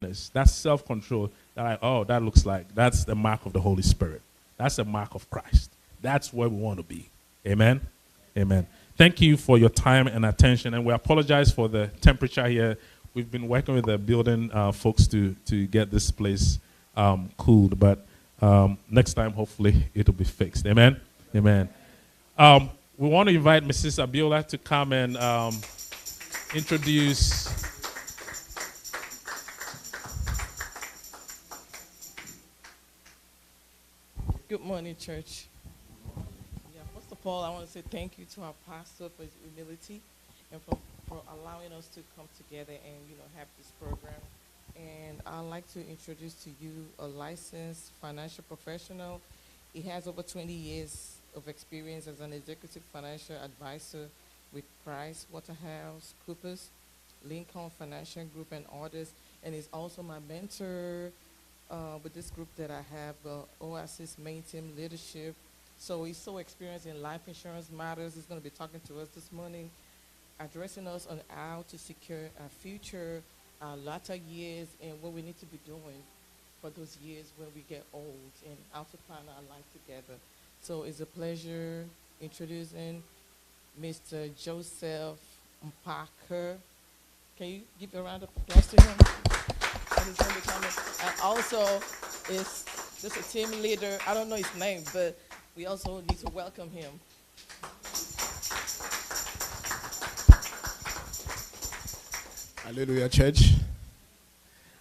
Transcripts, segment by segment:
That's self-control. That looks like that's the mark of the Holy Spirit. That's the mark of Christ. That's where we want to be. Amen. Amen. Thank you for your time and attention. And we apologize for the temperature here. We've been working with the building folks to get this place cooled. But next time, hopefully, it'll be fixed. Amen. Amen. We want to invite Mrs. Abiola to come and introduce. Good morning, church. Yeah, first of all, I want to say thank you to our pastor for his humility and for allowing us to come together and have this program. And I'd like to introduce to you a licensed financial professional. He has over 20 years of experience as an executive financial advisor with Price Waterhouse Coopers, Lincoln Financial Group, and others. And he's also my mentor with this group that I have, Oasis Main Team Leadership. So he's so experienced in life insurance matters. He's going to be talking to us this morning, addressing us on how to secure our future, our latter years, and what we need to be doing for those years when we get old, and how to plan our life together. So it's a pleasure introducing Mr. Joseph Parker. Can you give a round of applause to him? And he's going to be coming. And also, is just a team leader. I don't know his name, but we also need to welcome him. Hallelujah, church.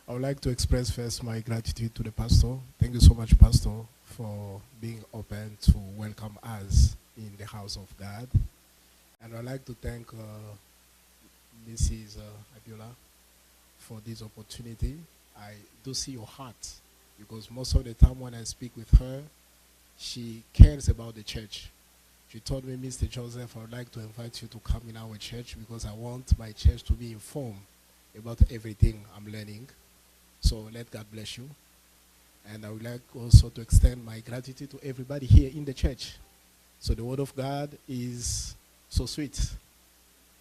I would like to express first my gratitude to the pastor. Thank you so much, pastor, for being open to welcome us in the house of God. And I'd like to thank Mrs. Abiola for this opportunity. I do see your heart, because most of the time when I speak with her, she cares about the church. She told me, Mr. Joseph, I would like to invite you to come in our church because I want my church to be informed about everything I'm learning. So let God bless you. And I would like also to extend my gratitude to everybody here in the church. So the word of God is so sweet.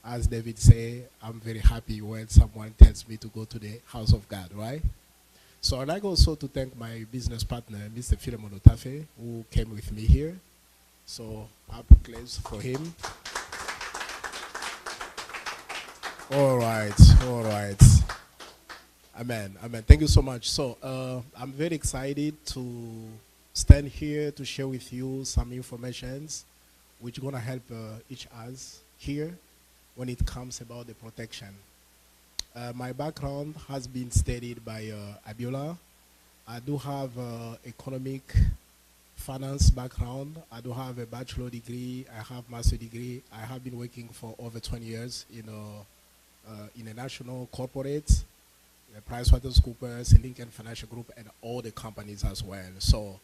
As David said, I'm very happy when someone tells me to go to the house of God, right? So I'd like also to thank my business partner, Mr. Philemon Otafe, who came with me here. So happy claps for him. All right. Amen. Thank you so much. So I'm very excited to stand here to share with you some informations which are going to help each us here when it comes about the protection. My background has been studied by Abiola. I do have economic finance background. I do have a bachelor degree. I have master degree. I have been working for over 20 years in a national corporate, PricewaterhouseCoopers, Lincoln Financial Group, and all the companies as well. So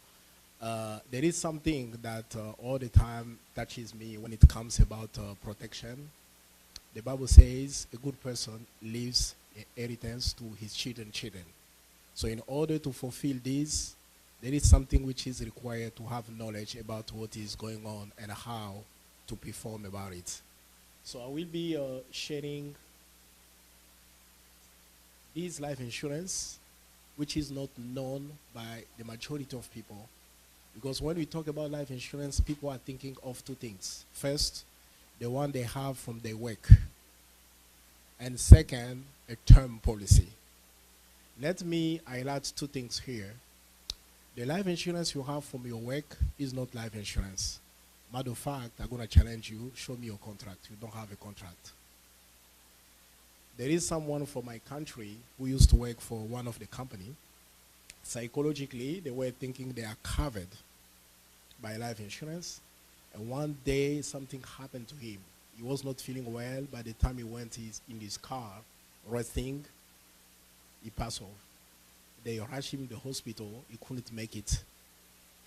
there is something that all the time touches me when it comes about protection. The Bible says a good person leaves inheritance to his children. So in order to fulfill this, there is something which is required to have knowledge about what is going on and how to perform about it. So I will be sharing this life insurance, which is not known by the majority of people. Because when we talk about life insurance, people are thinking of two things. First, the one they have from their work. And second, a term policy. Let me highlight two things here. The life insurance you have from your work is not life insurance. Matter of fact, I'm going to challenge you, show me your contract. You don't have a contract. There is someone from my country who used to work for one of the company. Psychologically, they were thinking they are covered by life insurance. And one day, something happened to him. He was not feeling well. By the time he went in his car, resting, he passed off. They rushed him to the hospital. He couldn't make it.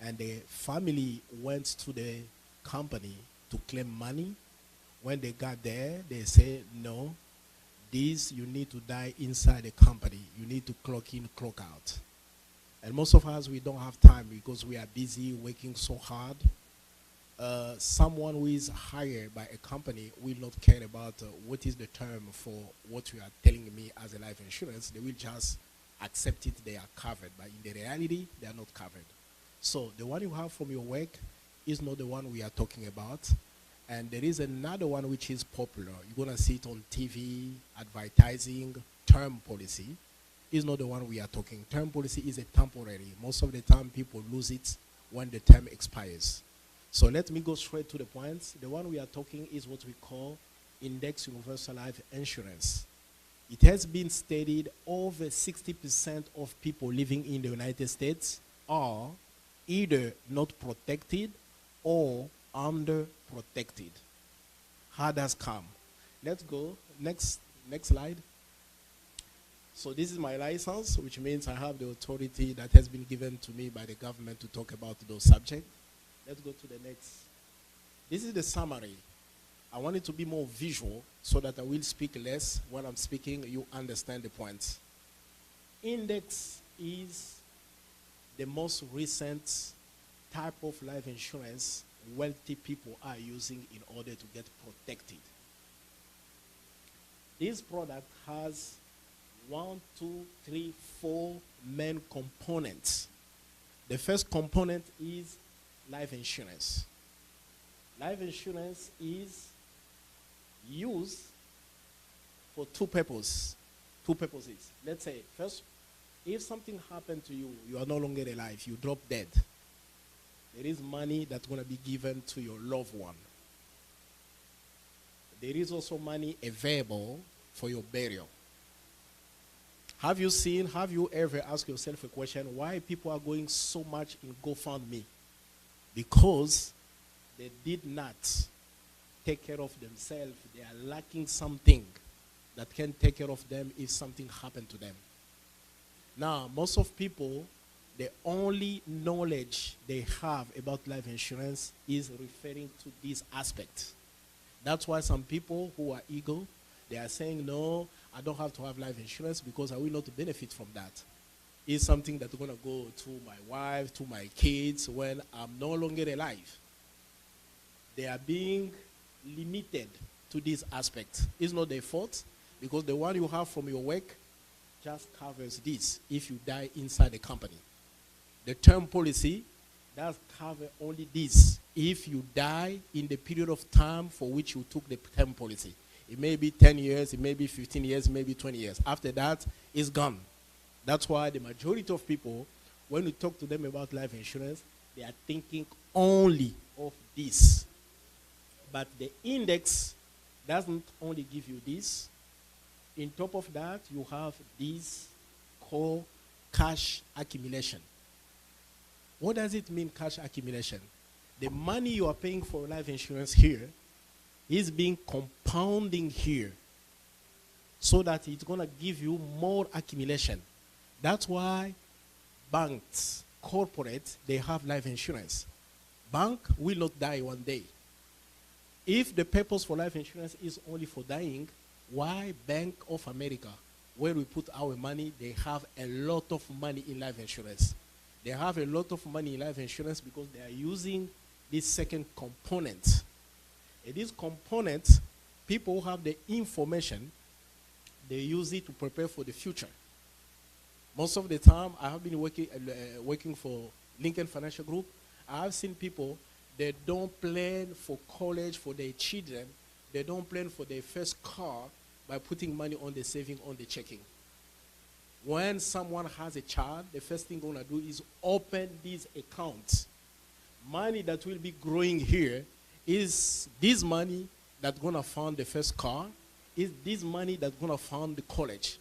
And the family went to the company to claim money. When they got there, they said, no, this you need to die inside the company. You need to clock in, clock out. And most of us, we don't have time because we are busy working so hard. Someone who is hired by a company will not care about what is the term for what you are telling me as a life insurance. They will just accept it, they are covered. But in the reality, they are not covered. So the one you have from your work is not the one we are talking about. And there is another one which is popular. You're going to see it on TV, advertising, term policy. Is not the one we are talking. Term policy is a temporary. Most of the time, people lose it when the term expires. So let me go straight to the point. The one we are talking is what we call Index Universal Life Insurance. It has been stated over 60% of people living in the United States are either not protected or underprotected. How does come? Let's go. Next slide. So this is my license, which means I have the authority that has been given to me by the government to talk about those subjects. Let's go to the next. This is the summary. I want it to be more visual so that I will speak less. When I'm speaking, you understand the points. Index is the most recent type of life insurance wealthy people are using in order to get protected. This product has 4 main components. The first component is life insurance. Life insurance is used for two purposes. Let's say, first, if something happened to you, you are no longer alive, you drop dead, there is money that's going to be given to your loved one. There is also money available for your burial. Have you ever asked yourself a question, why people are going so much in GoFundMe? Because they did not take care of themselves. They are lacking something that can take care of them if something happened to them. Now, most of people, the only knowledge they have about life insurance is referring to this aspect. That's why some people who are eager, they are saying, no, I don't have to have life insurance because I will not benefit from that. It's something that's going to go to my wife, to my kids when I'm no longer alive. They are being limited to this aspect. It's not their fault because the one you have from your work just covers this if you die inside the company. The term policy does cover only this if you die in the period of time for which you took the term policy. It may be 10 years, it may be 15 years, it may be 20 years. After that, it's gone. That's why the majority of people, when we talk to them about life insurance, they are thinking only of this. But the index doesn't only give you this. In top of that, you have this called cash accumulation. What does it mean, cash accumulation? The money you are paying for life insurance here is being compounding here so that it's going to give you more accumulation. That's why banks, corporate, they have life insurance. Bank will not die one day. If the purpose for life insurance is only for dying, why Bank of America, where we put our money, they have a lot of money in life insurance. They have a lot of money in life insurance because they are using this second component. And this component, people who have the information, they use it to prepare for the future. Most of the time, I have been working for Lincoln Financial Group. I have seen people, they don't plan for college for their children. They don't plan for their first car by putting money on the saving, on the checking. When someone has a child, the first thing they're going to do is open these accounts. Money that will be growing here is this money that's going to fund the first car, is this money that's going to fund the college,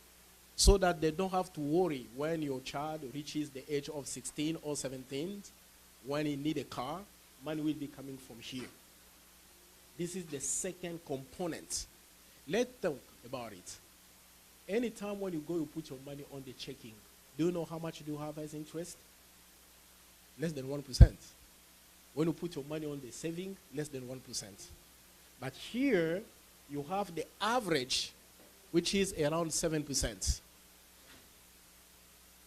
so that they don't have to worry when your child reaches the age of 16 or 17, when he needs a car, money will be coming from here. This is the second component. Let's talk about it. Anytime when you go, you put your money on the checking, do you know how much do you have as interest? Less than 1%. When you put your money on the saving, less than 1%. But here, you have the average, which is around 7%.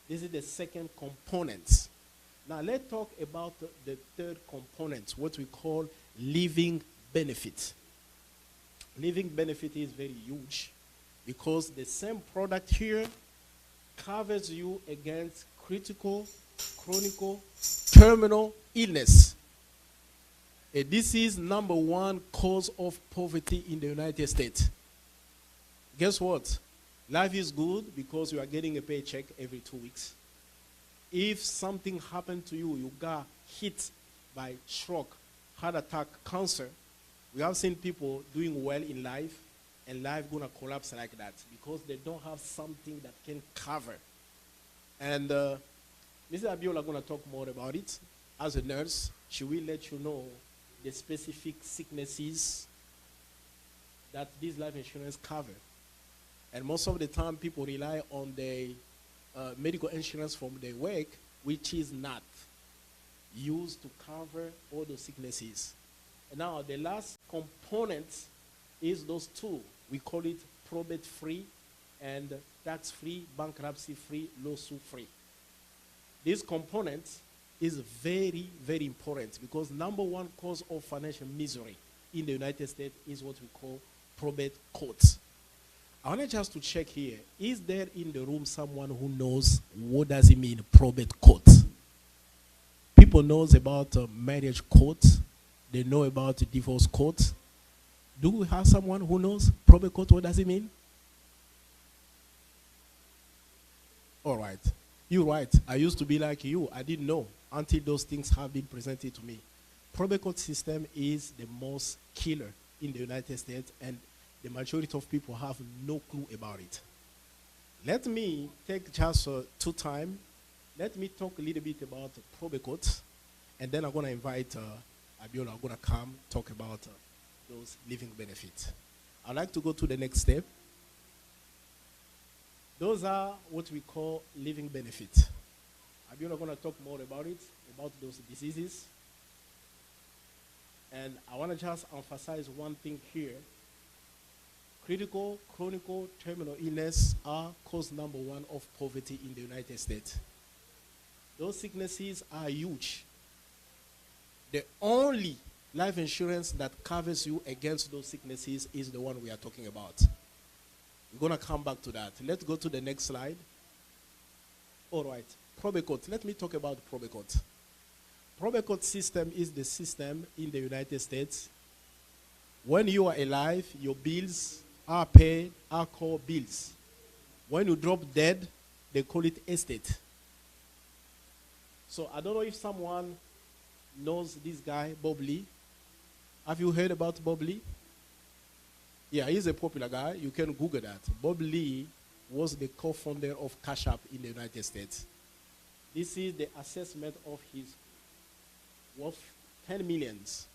This is the second component. Now, let's talk about the third component, what we call living benefit. Living benefit is very huge because the same product here covers you against critical, chronic, terminal illness. This is number one cause of poverty in the United States. Guess what? Life is good because you are getting a paycheck every 2 weeks. If something happened to you, you got hit by stroke, heart attack, cancer, we have seen people doing well in life, and life gonna collapse like that because they don't have something that can cover. And Mrs. Abiola gonna talk more about it. As a nurse, she will let you know the specific sicknesses that this life insurance cover. And most of the time, people rely on the medical insurance from their work, which is not used to cover all those sicknesses. And now, the last component is those two. We call it probate-free and tax-free, bankruptcy-free, lawsuit-free. This component is very, very important because number one cause of financial misery in the United States is what we call probate courts. I want just to check here. Is there in the room someone who knows what does it mean, probate court? People knows about marriage court. They know about divorce court. Do we have someone who knows probate court? What does it mean? All right. You're right. I used to be like you. I didn't know until those things have been presented to me. Probate court system is the most killer in the United States, and the majority of people have no clue about it. Let me take just 2 time. Let me talk a little bit about probate court, and then I'm going to invite Abiola. I'm going to come talk about those living benefits. I'd like to go to the next step. Those are what we call living benefits. Abiola going to talk more about it, about those diseases. And I want to just emphasize one thing here. Critical, chronic, terminal illness are cause number one of poverty in the United States. Those sicknesses are huge. The only life insurance that covers you against those sicknesses is the one we are talking about. We're going to come back to that. Let's go to the next slide. All right, probate court. Let me talk about probate court. Probate court system is the system in the United States. When you are alive, your bills are paid, are called bills. When you drop dead, they call it estate. So I don't know if someone knows this guy, Bob Lee. Have you heard about Bob Lee? Yeah, he's a popular guy. You can Google that. Bob Lee was the co-founder of Cash App in the United States. This is the assessment of his worth, 10 millions.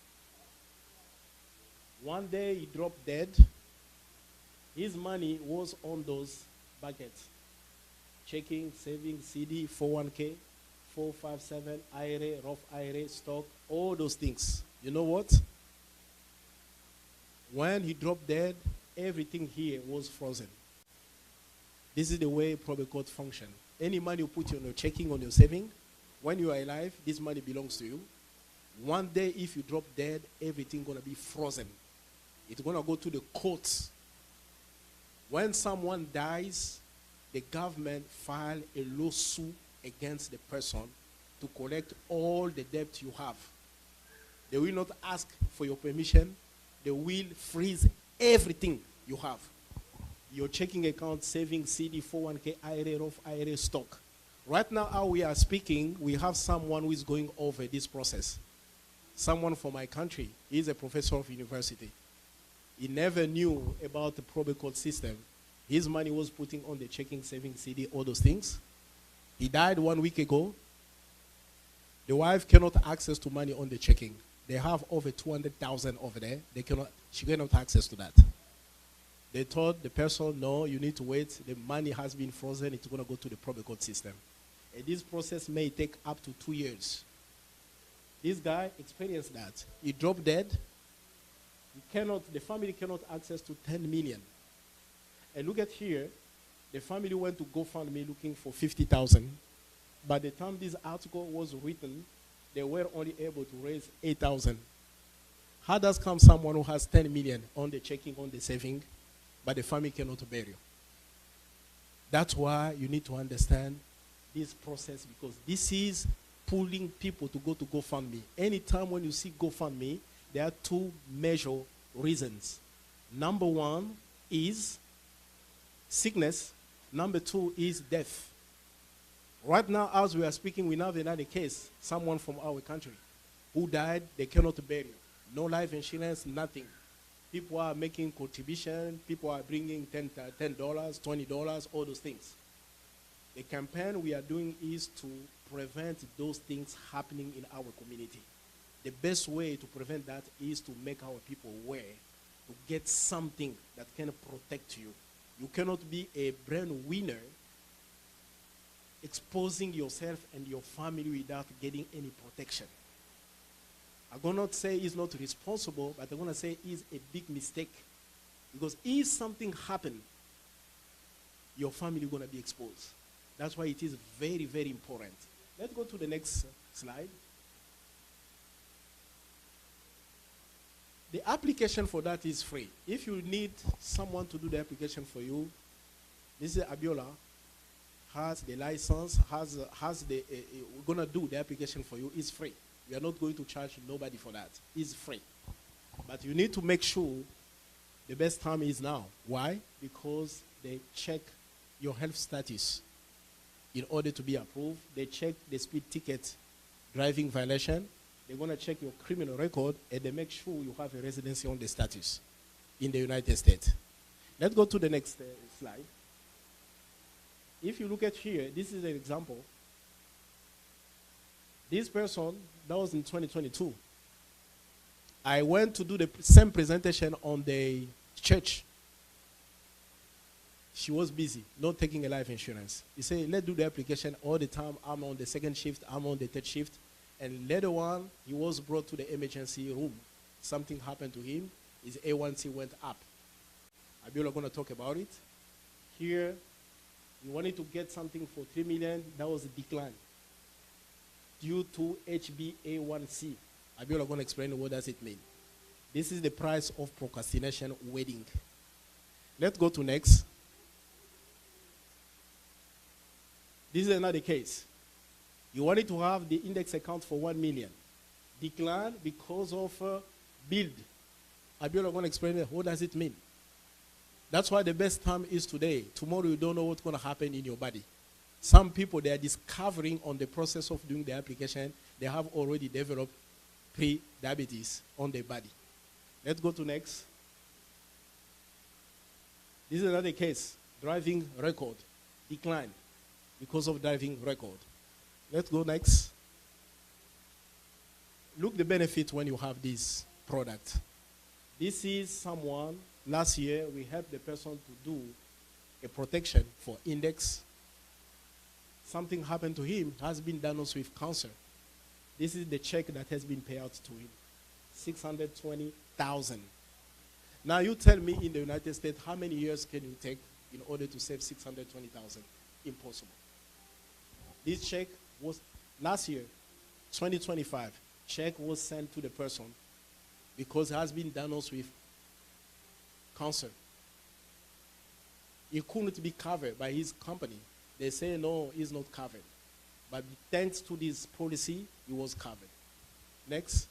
One day he dropped dead. His money was on those buckets. Checking, saving, CD, 401k, 457, IRA, Roth IRA, stock, all those things. You know what? When he dropped dead, everything here was frozen. This is the way probate court function. Any money you put on your checking, on your saving, when you are alive, this money belongs to you. One day, if you drop dead, everything gonna be frozen. It's gonna go to the courts. When someone dies, the government file a lawsuit against the person to collect all the debt you have. They will not ask for your permission. They will freeze everything you have. Your checking account, savings, CD, 401k, IRA, Roth IRA, stock. Right now, how we are speaking, we have someone who is going over this process. Someone from my country. He's a professor of university. He never knew about the probate court system. His money was putting on the checking, savings, CD, all those things. He died 1 week ago. The wife cannot access to money on the checking. They have over 200,000 over there. She cannot access to that. They told the person, no, you need to wait. The money has been frozen. It's going to go to the probate court system. And this process may take up to 2 years. This guy experienced that. He dropped dead. The family cannot access to 10 million. And look at here, the family went to GoFundMe looking for 50,000. By the time this article was written, they were only able to raise 8,000. How does come someone who has 10 million on the checking, on the saving, but the family cannot bury you? That's why you need to understand this process, because this is pulling people to go to GoFundMe. Anytime when you see GoFundMe, there are two major reasons. Number one is sickness. Number two is death. Right now, as we are speaking, we have another case, someone from our country who died, they cannot bury. No life insurance, nothing. People are making contribution, people are bringing $10, $20, all those things. The campaign we are doing is to prevent those things happening in our community. The best way to prevent that is to make our people aware, to get something that can protect you. You cannot be a brand winner exposing yourself and your family without getting any protection. I'm going to not say he's not responsible, but I'm going to say he's a big mistake. Because if something happened, your family is going to be exposed. That's why it is very, very important. Let's go to the next slide. The application for that is free. If you need someone to do the application for you, this is Abiola, has the license, we're going to do the application for you. It's free. We are not going to charge nobody for that. It's free. But you need to make sure the best time is now. Why? Because they check your health status in order to be approved. They check the speed ticket driving violation. They're going to check your criminal record, and they make sure you have a residency on the status in the United States. Let's go to the next slide. If you look at here, this is an example. This person, that was in 2022. I went to do the same presentation on the church. She was busy, not taking a life insurance. He said, let's do the application all the time. I'm on the second shift, I'm on the third shift. And later on, he was brought to the emergency room. Something happened to him. His A1C went up. Abiola going to talk about it. Here, he wanted to get something for $3 million. That was a decline due to HbA1c. Abiola going to explain what does it mean. This is the price of procrastination wedding. Let's go to next. This is another case. You wanted to have the index account for 1 million. Decline because of build. Abiola going to explain what does it mean. That's why the best time is today. Tomorrow you don't know what's going to happen in your body. Some people, they are discovering on the process of doing the application, they have already developed pre-diabetes on their body. Let's go to next. This is another case. Driving record. Decline because of driving record. Let's go next. Look the benefit when you have this product. This is someone, last year we helped the person to do a protection for index. Something happened to him, has been diagnosed with cancer. This is the check that has been paid out to him, $620,000. Now you tell me in the United States, how many years can you take in order to save $620,000? Impossible. This check was last year, 2025, check was sent to the person because he has been diagnosed with cancer. He couldn't be covered by his company. They say, no, he's not covered. But thanks to this policy, he was covered. Next.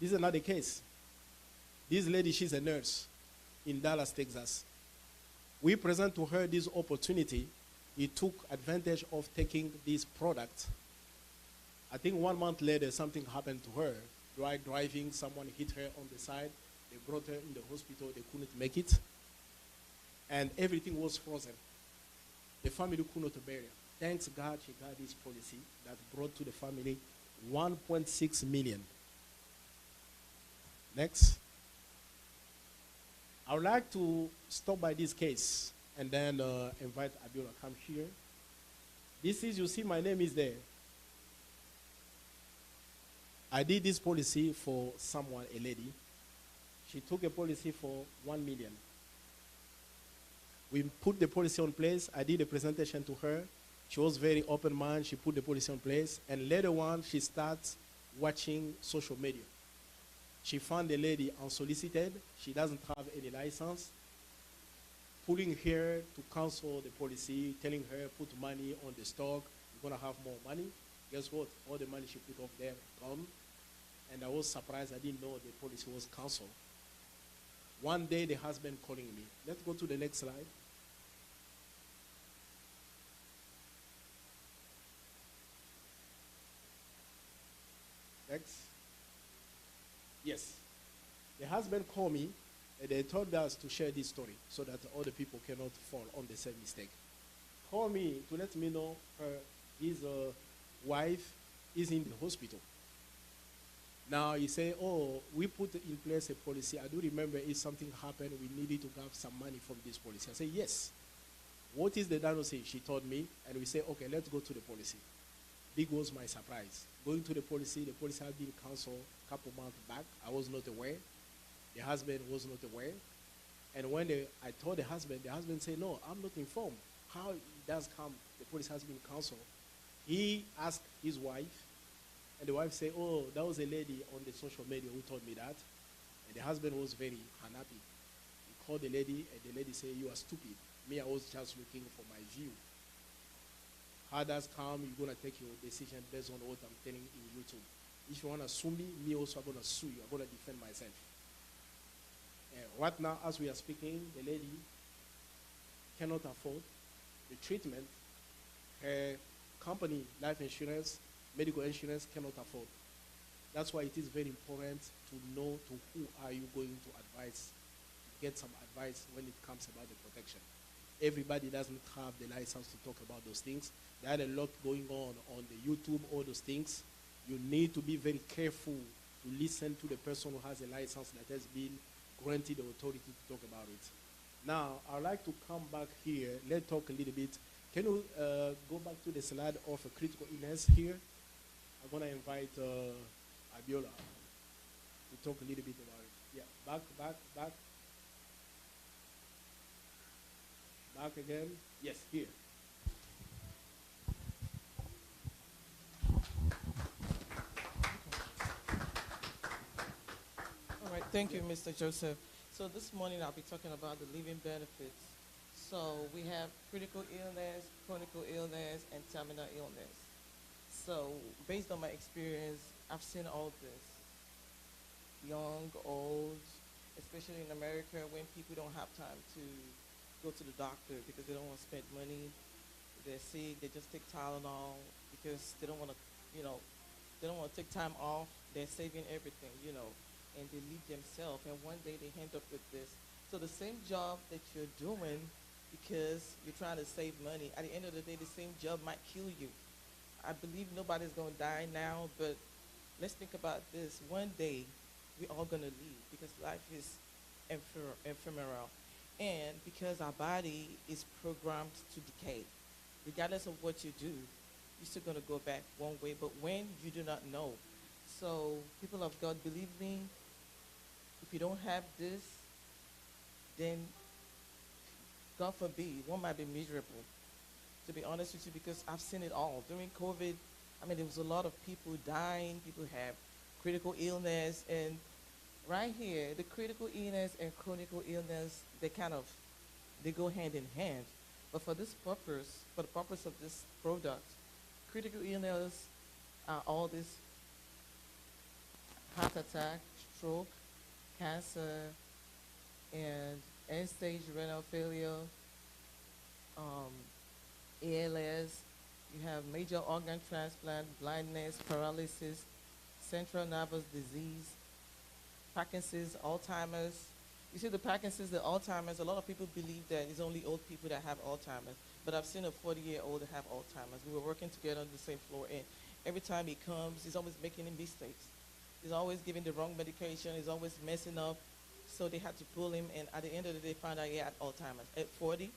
This is another case. This lady, she's a nurse in Dallas, Texas. We present to her this opportunity. He took advantage of taking this product. I think 1 month later, something happened to her. Driving, someone hit her on the side. They brought her in the hospital. They couldn't make it. And everything was frozen. The family could not bear it. Thanks God, she got this policy that brought to the family 1.6 million. Next. I would like to stop by this case and then invite Abiola to come here. This is, you see, my name is there. I did this policy for someone, a lady. She took a policy for 1 million. We put the policy on place. I did a presentation to her. She was very open-minded. She put the policy on place. And later on, she starts watching social media. She found the lady unsolicited. She doesn't have any license. pulling her to cancel the policy, telling her put money on the stock, you're gonna have more money. Guess what? All the money she put off there gone. And I was surprised. I didn't know the policy was canceled. One day, the husband calling me. Let's go to the next slide. Next. Yes. The husband called me, and they told us to share this story so that other people cannot fall on the same mistake. Call me to let me know his wife is in the hospital. Now he say, oh, we put in place a policy. I do remember if something happened, we needed to have some money from this policy. I say, yes. What is the diagnosis? She told me, and we say, okay, let's go to the policy. Big was my surprise. Going to the policy had been canceled a couple months back. I was not aware. The husband was not aware. And when I told the husband said, no, I'm not informed. How it does come, the policy has been canceled. He asked his wife, and the wife said, oh, that was a lady on the social media who told me that. And the husband was very unhappy. He called the lady, and the lady said, you are stupid. Me, I was just looking for my view. How does come, you're going to take your decision based on what I'm telling in YouTube. If you want to sue me also, I'm going to sue you. I'm going to defend myself. Right now, as we are speaking, the lady cannot afford the treatment. Her company, life insurance, medical insurance, cannot afford. That's why it is very important to know to who are you going to advise, get some advice when it comes about the protection. Everybody doesn't have the license to talk about those things. There are a lot going on the YouTube, all those things. You need to be very careful to listen to the person who has a license that has been granted the authority to talk about it. Now, I'd like to come back here. Let's talk a little bit. Can you go back to the slide of a critical illness here? I'm going to invite Abiola to talk a little bit about it. Yeah, back. Back again. Yes, here. All right, thank you, Mr. Joseph. So this morning I'll be talking about the living benefits. So we have critical illness, chronic illness, and terminal illness. So based on my experience, I've seen all this. Young, old, especially in America when people don't have time to go to the doctor because they don't want to spend money. They're sick, they just take Tylenol because they don't want to, they don't want to take time off. They're saving everything, and they leave themselves. And one day they end up with this. So the same job that you're doing because you're trying to save money, at the end of the day, the same job might kill you. I believe nobody's going to die now, but let's think about this. One day, we're all going to leave because life is ephemeral. And because our body is programmed to decay, regardless of what you do, you're still going to go back one way, but when you do not know. So, people of God, believe me, if you don't have this, then God forbid, one might be miserable. To be honest with you, because I've seen it all. During COVID, there was a lot of people dying, people have critical illness, and right here, the critical illness and chronic illness, they go hand in hand. But for this purpose, for the purpose of this product, critical illness are all this heart attack, stroke, cancer, and end-stage renal failure, ALS. You have major organ transplant, blindness, paralysis, central nervous disease, Parkinson's, Alzheimer's. You see the Parkinson's, the Alzheimer's, a lot of people believe that it's only old people that have Alzheimer's. But I've seen a 40-year-old that have Alzheimer's. We were working together on the same floor, and every time he comes, he's always making mistakes. He's always giving the wrong medication. He's always messing up. So they had to pull him, and at the end of the day, found out he had Alzheimer's at 40.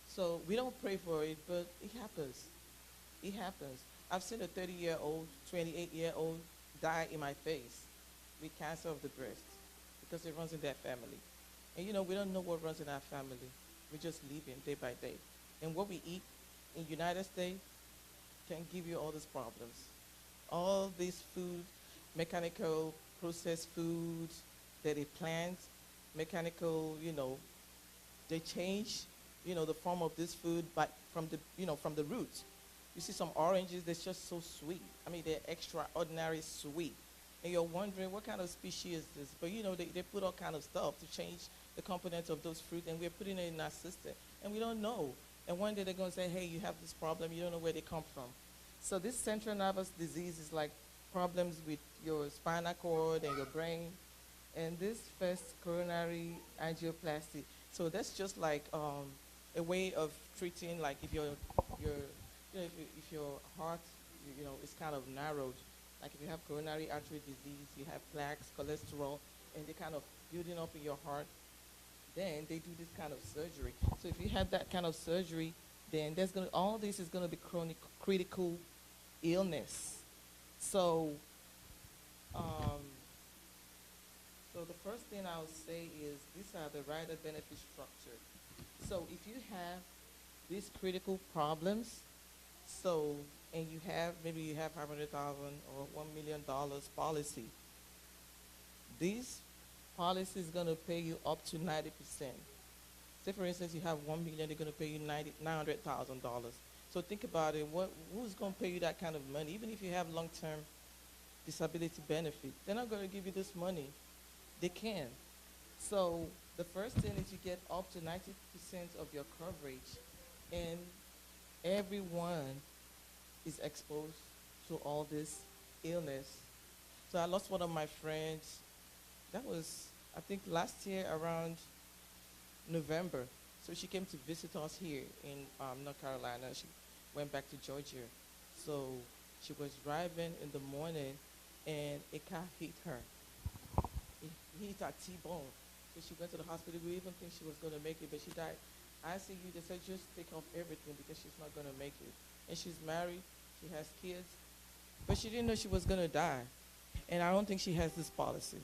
So we don't pray for it, but it happens. It happens. I've seen a 30-year-old, 28-year-old die in my face with cancer of the breast because it runs in their family. And we don't know what runs in our family. We're just living day by day. And what we eat in the United States can give you all these problems. All this food, mechanical processed foods that they plant, mechanical, they change, the form of this food by from the from the roots. You see some oranges, they're just so sweet. I mean, they're extraordinary sweet. And you're wondering what kind of species is this? But they put all kind of stuff to change the components of those fruit, and we're putting it in our system, and we don't know. And one day they're going to say, hey, you have this problem, you don't know where they come from. So this central nervous disease is like problems with your spinal cord and your brain, and this first coronary angioplasty. So that's just like a way of treating, like if if your heart, is kind of narrowed, like if you have coronary artery disease, you have plaques, cholesterol, and they kind of building up in your heart, then they do this kind of surgery. So if you have that kind of surgery, then all this is gonna be chronic critical illness. So, um, so the first thing I'll say is these are the rider benefit structure. So if you have these critical problems, so and maybe you have 500,000 or $1 million policy, this policy is going to pay you up to 90%. Say for instance you have 1 million, they're going to pay you $900,000. So think about it. Who's going to pay you that kind of money? Even if you have long-term disability benefit, they're not going to give you this money. They can. So the first thing is you get up to 90% of your coverage, and everyone is exposed to all this illness. So I lost one of my friends. That was, I think, last year around November. So she came to visit us here in North Carolina. She went back to Georgia. So she was driving in the morning, and a car hit her. It hit her T-bone. So she went to the hospital. We even think she was going to make it, but she died. ICU, they said just take off everything because she's not going to make it. And she's married. She has kids. But she didn't know she was going to die. And I don't think she has this policy.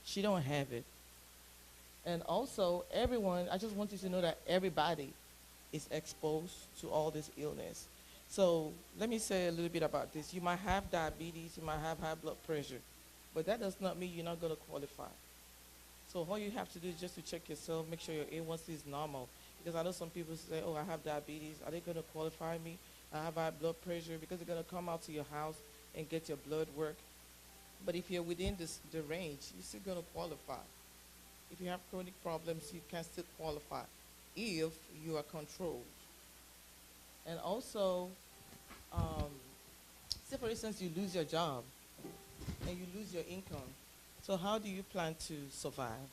She don't have it. And also, everyone, I just want you to know that everybody is exposed to all this illness. So let me say a little bit about this. You might have diabetes, you might have high blood pressure, but that does not mean you're not going to qualify. So all you have to do is just to check yourself, make sure your A1C is normal. Because I know some people say, oh, I have diabetes. Are they going to qualify me? I have high blood pressure, because they're going to come out to your house and get your blood work. But if you're within the range, you're still going to qualify. If you have chronic problems, you can still qualify if you are controlled. And also, say for instance, you lose your job and you lose your income. So how do you plan to survive?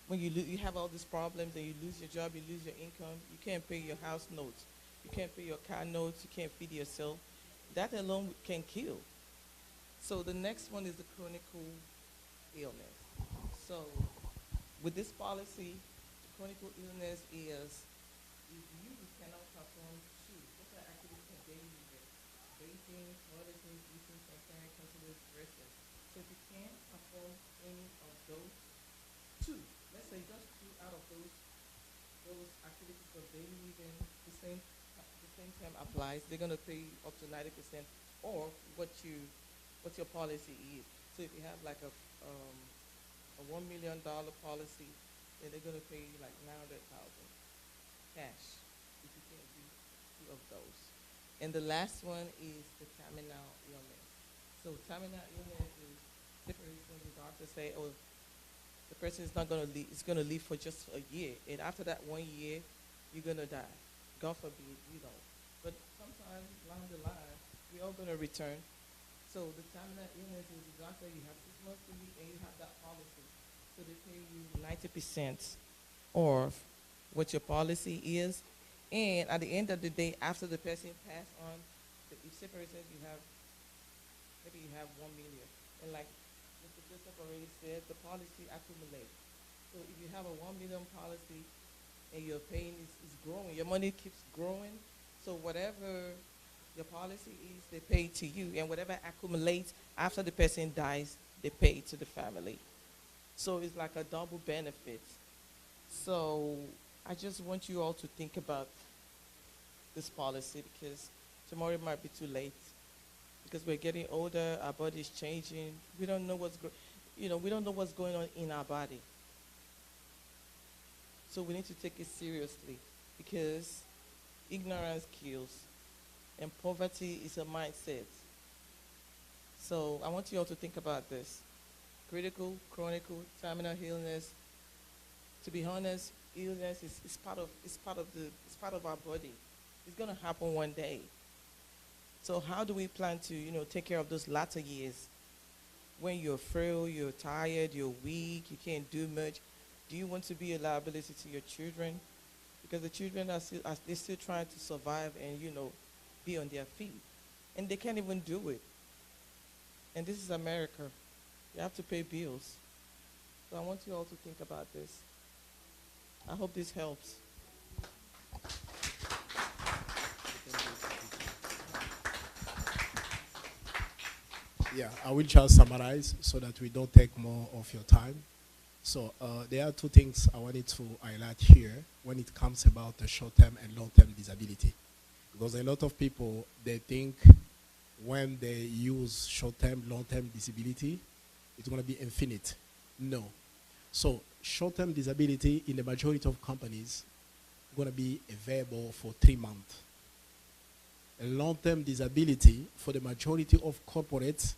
When you have all these problems and you lose your job, you lose your income, you can't pay your house notes, you can't pay your car notes, you can't feed yourself. That alone can kill. So the next one is the chronic illness. So with this policy, the chronic illness is if you cannot perform two, what are activities of daily living? Bathing, toileting, eating, comparing, considering, dressing. So if you can't perform any of those two, let's say just two out of those activities of daily living, the same term applies. They're gonna pay you up to 90% or what your policy is. So if you have like a $1 million policy, then they're gonna pay you like 900,000 cash if you can't do two of those. And the last one is the terminal illness. So terminal illness is different when the doctor say, oh, the person is not gonna live, it's gonna live for just a year, and after that 1 year, you're gonna die. God forbid, you don't. But sometimes along the line, we're all gonna return. So the terminal illness is the doctor, you have 6 months to live, and you have that policy. So they pay you 90% of what your policy is. And at the end of the day, after the person passed on, if say for instance maybe you have 1 million, and like Mr. Joseph already said, the policy accumulates. So if you have a 1 million policy and your pain is growing, your money keeps growing, so whatever your policy is, they pay to you, and whatever accumulates after the person dies, they pay to the family. So it's like a double benefit. So I just want you all to think about this policy, because tomorrow it might be too late. Because we're getting older, our body is changing. We don't know we don't know what's going on in our body. So we need to take it seriously because ignorance kills and poverty is a mindset. So I want you all to think about this. Critical, chronic, terminal illness. To be honest, illness is part of our body. It's gonna happen one day. So how do we plan to, take care of those latter years when you're frail, you're tired, you're weak, you can't do much? Do you want to be a liability to your children? Because the children they're still trying to survive and be on their feet, and they can't even do it. And this is America. You have to pay bills. So I want you all to think about this. I hope this helps. Yeah, I will just summarize so that we don't take more of your time. So there are two things I wanted to highlight here when it comes about the short-term and long-term disability. Because a lot of people, they think when they use short-term, long-term disability, it's going to be infinite. No. So short-term disability in the majority of companies going to be available for 3 months. A long-term disability for the majority of corporates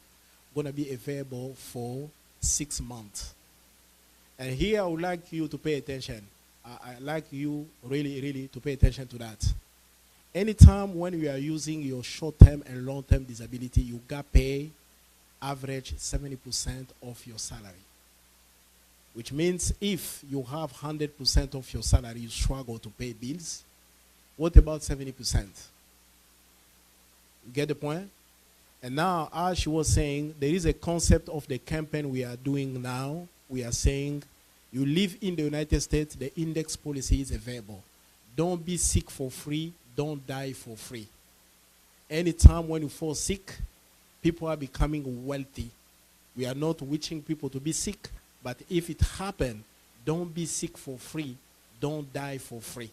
going to be available for 6 months. And here I would like you to pay attention. I like you really to pay attention to that. Anytime when you are using your short-term and long-term disability, you got pay average 70% of your salary. Which means if you have 100% of your salary, you struggle to pay bills. What about 70%? You get the point? And now, as she was saying, there is a concept of the campaign we are doing now. We are saying, you live in the United States, the index policy is available. Don't be sick for free. Don't die for free. Anytime when you fall sick, people are becoming wealthy. We are not wishing people to be sick, but if it happens, don't be sick for free. Don't die for free.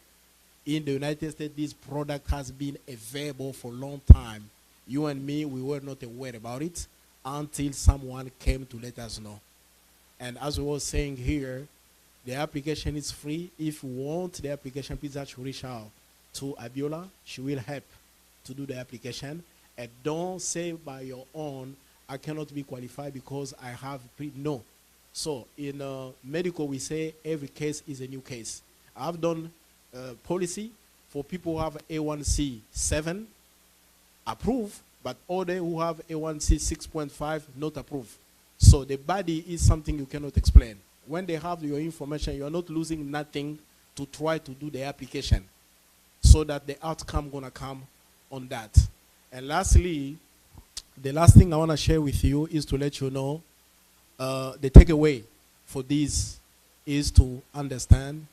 In the United States, this product has been available for a long time. You and me, we were not aware about it until someone came to let us know. And as we were saying here, the application is free. If you want the application, please actually reach out to Abiola. She will help to do the application. And don't say by your own, I cannot be qualified because I have no. So in medical, we say every case is a new case. I've done policy for people who have A1C 7, approved, but others who have A1C 6.5, not approved. So the body is something you cannot explain. When they have your information, you are not losing nothing to try to do the application so that the outcome going to come on that. And lastly, the last thing I want to share with you is to let you know the takeaway for this is to understand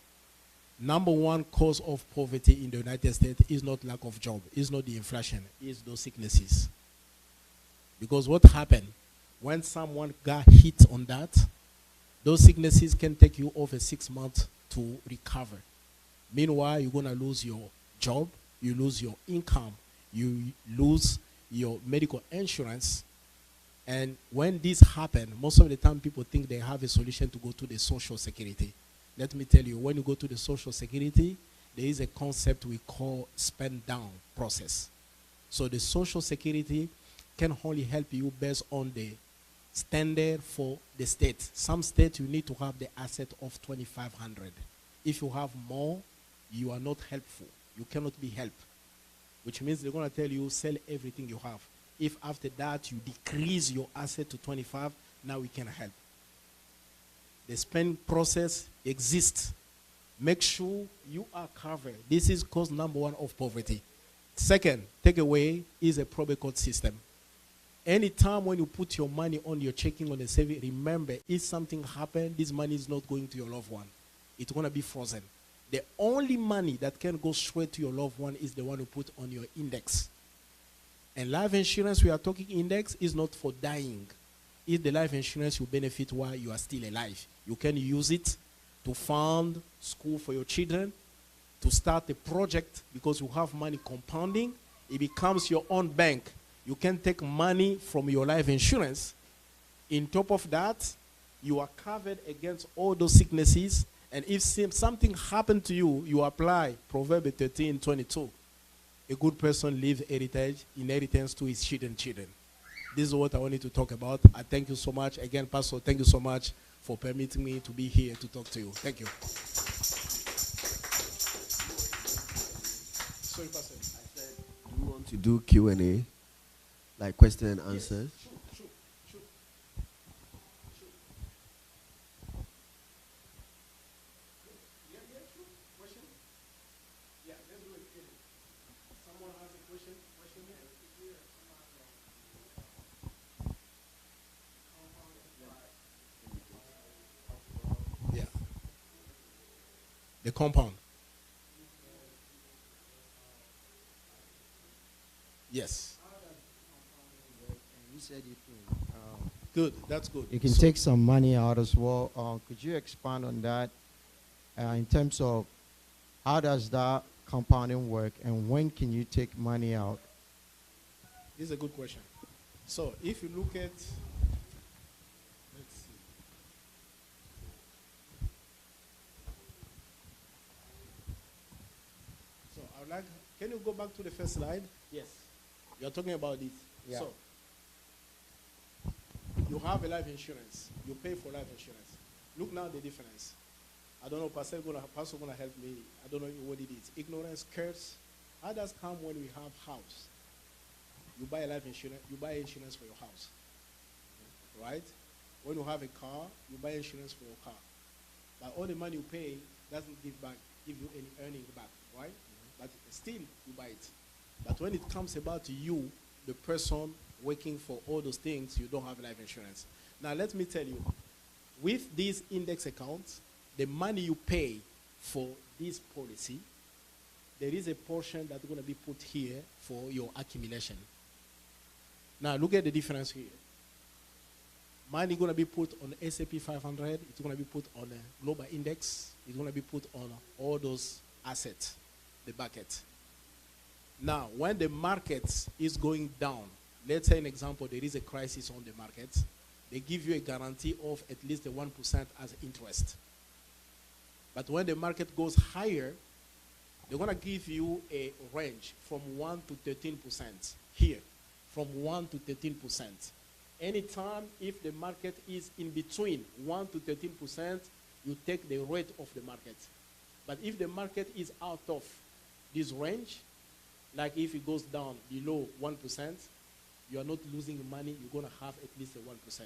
number one cause of poverty in the United States is not lack of job, is not the inflation, is those sicknesses. Because what happened when someone got hit on that, those sicknesses can take you over 6 months to recover. Meanwhile, you're going to lose your job, you lose your income, you lose your medical insurance. And when this happens, most of the time people think they have a solution to go to the Social Security. Let me tell you, when you go to the Social Security, there is a concept we call spend down process. So the Social Security can only help you based on the standard for the state. Some states you need to have the asset of 2,500. If you have more, you are not helpful. You cannot be helped. Which means they're going to tell you sell everything you have. If after that you decrease your asset to 25, now we can help. The spend process exists. Make sure you are covered. This is cause number one of poverty. Second, takeaway is a probate court system. Anytime when you put your money on your checking on the saving, remember, if something happens, this money is not going to your loved one. It's going to be frozen. The only money that can go straight to your loved one is the one you put on your index. And life insurance, we are talking index, is not for dying. It's the life insurance you benefit while you are still alive. You can use it to fund school for your children, to start a project because you have money compounding. It becomes your own bank. You can take money from your life insurance. In top of that, you are covered against all those sicknesses, And if something happened to you, you apply Proverbs 13:22. A good person leaves inheritance to his children. This is what I wanted to talk about. I thank you so much. Again, Pastor, thank you so much for permitting me to be here to talk to you. Thank you. Sorry, Pastor. I said, do you want to do Q&A, like question and answers? Yes. Sure. Question? Yeah, let's do it. Someone has a question? Yeah. The compound. Yes. You said you can, Good. That's good. you can So- take some money out as well. Could you expand on that in terms of how does that compounding work and when can you take money out? This is a good question. So if you look at, let's see. So I would like, can you go back to the first slide? Yes. You are talking about it. Yeah. So you have a life insurance. You pay for life insurance. Look now the difference. I don't know, Pastor gonna help me. I don't know what it is. Ignorance, curse. How does come when we have house? You buy a life insurance, you buy insurance for your house. Right? When you have a car, you buy insurance for your car. But all the money you pay doesn't give you any earning back, right? But still you buy it. But when it comes about you, the person working for all those things, you don't have life insurance. Now let me tell you, with these index accounts, the money you pay for this policy, there is a portion that's going to be put here for your accumulation. Now look at the difference here. Money going to be put on S&P 500. It's going to be put on a global index. It's going to be put on all those assets, the bucket. Now, when the market is going down, let's say an example, there is a crisis on the market, they give you a guarantee of at least 1% as interest. But when the market goes higher, they're going to give you a range from 1 to 13% here, from 1 to 13%. Anytime if the market is in between 1 to 13%, you take the rate of the market. But if the market is out of this range, like if it goes down below 1%, you are not losing money, you're going to have at least a 1%.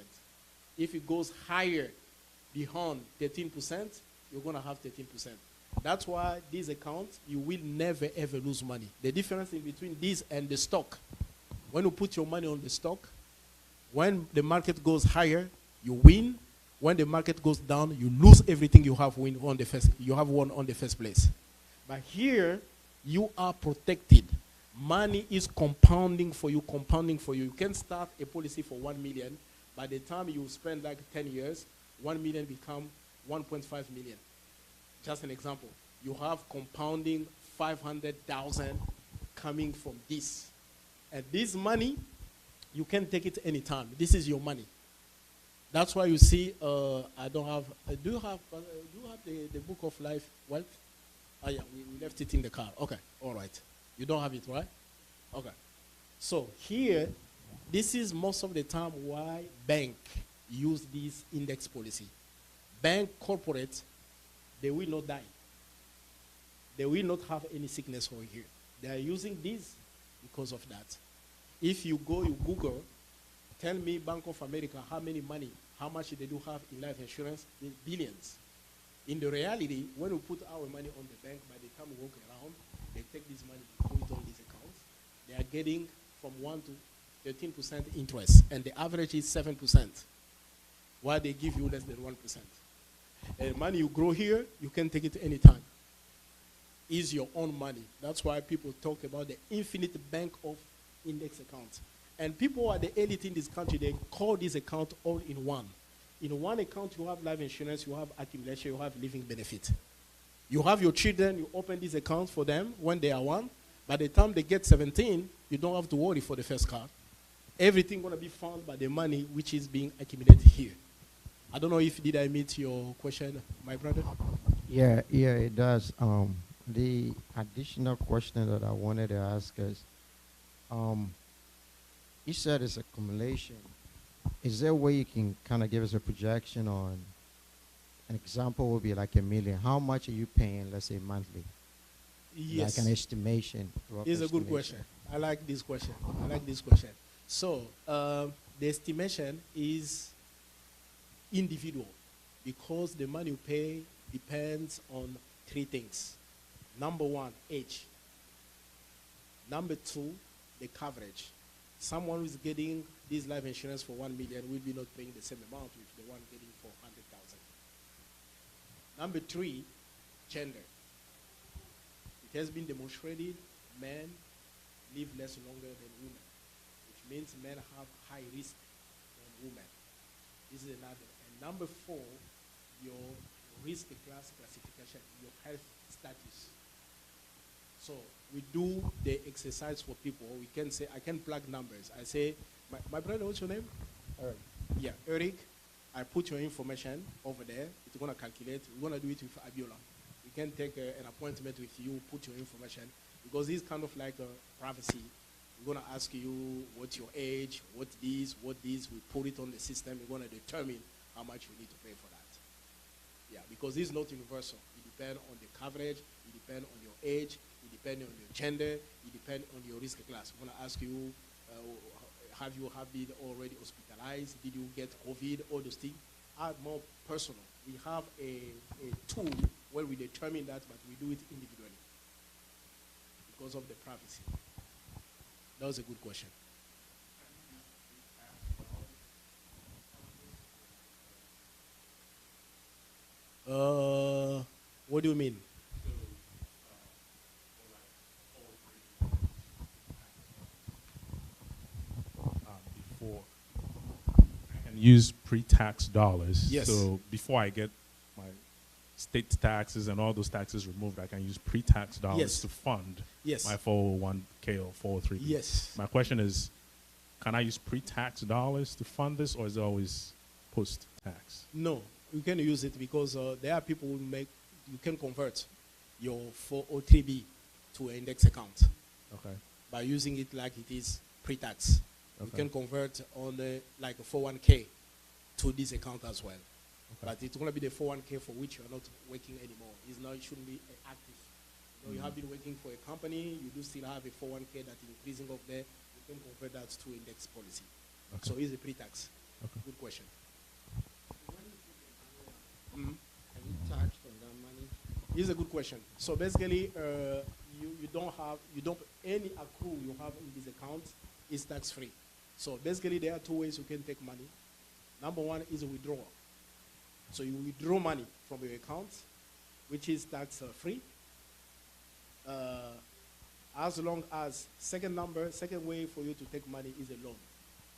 If it goes higher beyond 13%, you're going to have 13%. That's why this account, you will never ever lose money. The difference in between this and the stock, when you put your money on the stock, when the market goes higher, you win. When the market goes down, you lose everything you have won on the first place. But here, you are protected. Money is compounding for you. You can start a policy for 1 million. By the time you spend like 10 years, 1 million become 1.5 million. Just an example. You have compounding 500,000 coming from this. And this money, you can take it anytime. This is your money. That's why you see, I don't have, do you have the book of life wealth? Oh yeah, we left it in the car. Okay, all right. You don't have it, right? Okay. So here, this is most of the time why bank use this index policy. Bank corporate, they will not die. They will not have any sickness over here. They are using this because of that. If you go, you Google, tell me Bank of America how much they do have in life insurance, in billions. In the reality, when we put our money on the bank, by the time we walk around, they take this money, put it on these accounts. They are getting from 1 to 13% interest, and the average is 7%, while they give you less than 1%. And money you grow here, you can take it anytime. It's your own money. That's why people talk about the infinite bank of index accounts. And people who are the elite in this country, they call this account all in one. In one account, you have life insurance, you have accumulation, you have living benefit. You have your children, you open this account for them when they are 1. By the time they get 17, you don't have to worry for the first car. Everything going to be found by the money which is being accumulated here. I don't know if did I meet your question, my brother? Yeah, it does. The additional question that I wanted to ask is, um, you said it's accumulation. Is there a way you can kind of give us a projection on an example would be like $1 million? How much are you paying, let's say, monthly? Yes. Like an estimation. Rough It's a good estimation. question. I like this question. I like this question. So the estimation is individual because the money you pay depends on three things. Number one, age. Number two, the coverage. Someone who is getting this life insurance for 1 million will be not paying the same amount with the one getting for 100,000. Number three, gender. It has been demonstrated men live less longer than women, which means men have high risk than women. This is another. And number four, your risk class classification, your health status. So we do the exercise for people. We can say, I can plug numbers. I say, my brother, what's your name? Eric. Yeah, Eric. I put your information over there. It's going to calculate. We're going to do it with Abiola. We can take an appointment with you, put your information, because it's kind of like a privacy. We're going to ask you what's your age, what this. We put it on the system. We're going to determine how much you need to pay for that. Yeah, because it's not universal. It depends on the coverage. It depends on your age. It depends on your gender. It depends on your risk class. We're going to ask you, have you been already hospitalized? Did you get COVID? All those things are more personal. We have a tool where we determine that, but we do it individually because of the privacy. That was a good question. What do you mean? Before I can use pre-tax dollars. Yes. So before I get my state taxes and all those taxes removed, I can use pre-tax dollars Yes. to fund Yes. my 401k or 403b. Yes. My question is, can I use pre-tax dollars to fund this, or is it always post-tax? No, you can use it because there are people who you can convert your 403b to an index account Okay. by using it like it is pre-tax. You Okay. can convert on like a 401k to this account as well. Okay. But it's going to be the 401k for which you're not working anymore. It shouldn't be active. You have been working for a company, you do still have a 401k that's increasing up there. You can convert that to index policy. Okay. So it's a pre-tax. Okay. Good question. Are you taxed on that money? It's a good question. So basically, you don't any accrual you have in this account is tax free. So basically, there are two ways you can take money. Number one is a withdrawal. So you withdraw money from your account, which is tax free. As long as second way for you to take money is a loan.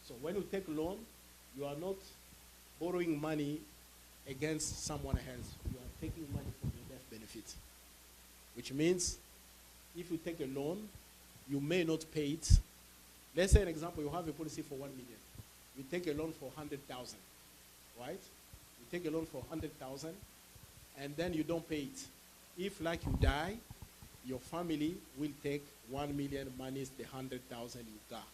So when you take a loan, you are not borrowing money against someone else. You are taking money from your death benefit. Which means if you take a loan, you may not pay it. Let's say an example, you have a policy for 1 million. You take a loan for 100,000, right? You take a loan for 100,000 and then you don't pay it. If like you die, your family will take 1 million minus the 100,000 you got.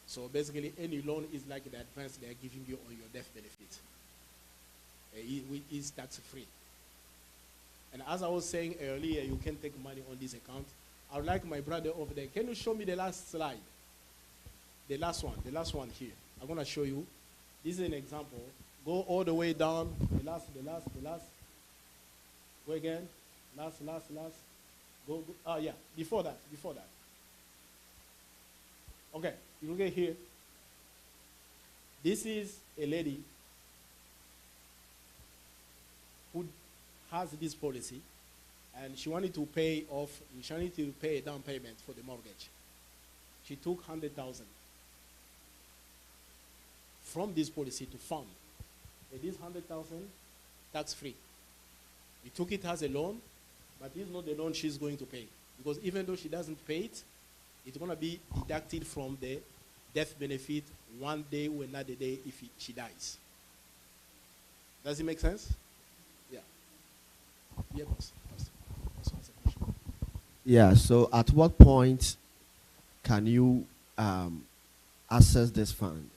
So basically, any loan is like the advance they are giving you on your death benefit. It is tax free. And as I was saying earlier, you can take money on this account. I would like my brother over there. Can you show me the last slide? The last one here. I'm going to show you. This is an example. Go all the way down. The last. Go again. Last. Go. Oh, yeah. Before that. Okay. You look at here. This is a lady who has this policy, and she wanted to pay a down payment for the mortgage. She took 100,000 from this policy to fund. And this 100,000 tax free. We took it as a loan, but this is not the loan she's going to pay, because even though she doesn't pay it, it's going to be deducted from the death benefit one day or another day if she dies. Does it make sense? Yeah. Yeah, boss. Also ask a question. Yeah. So, at what point can you access this fund?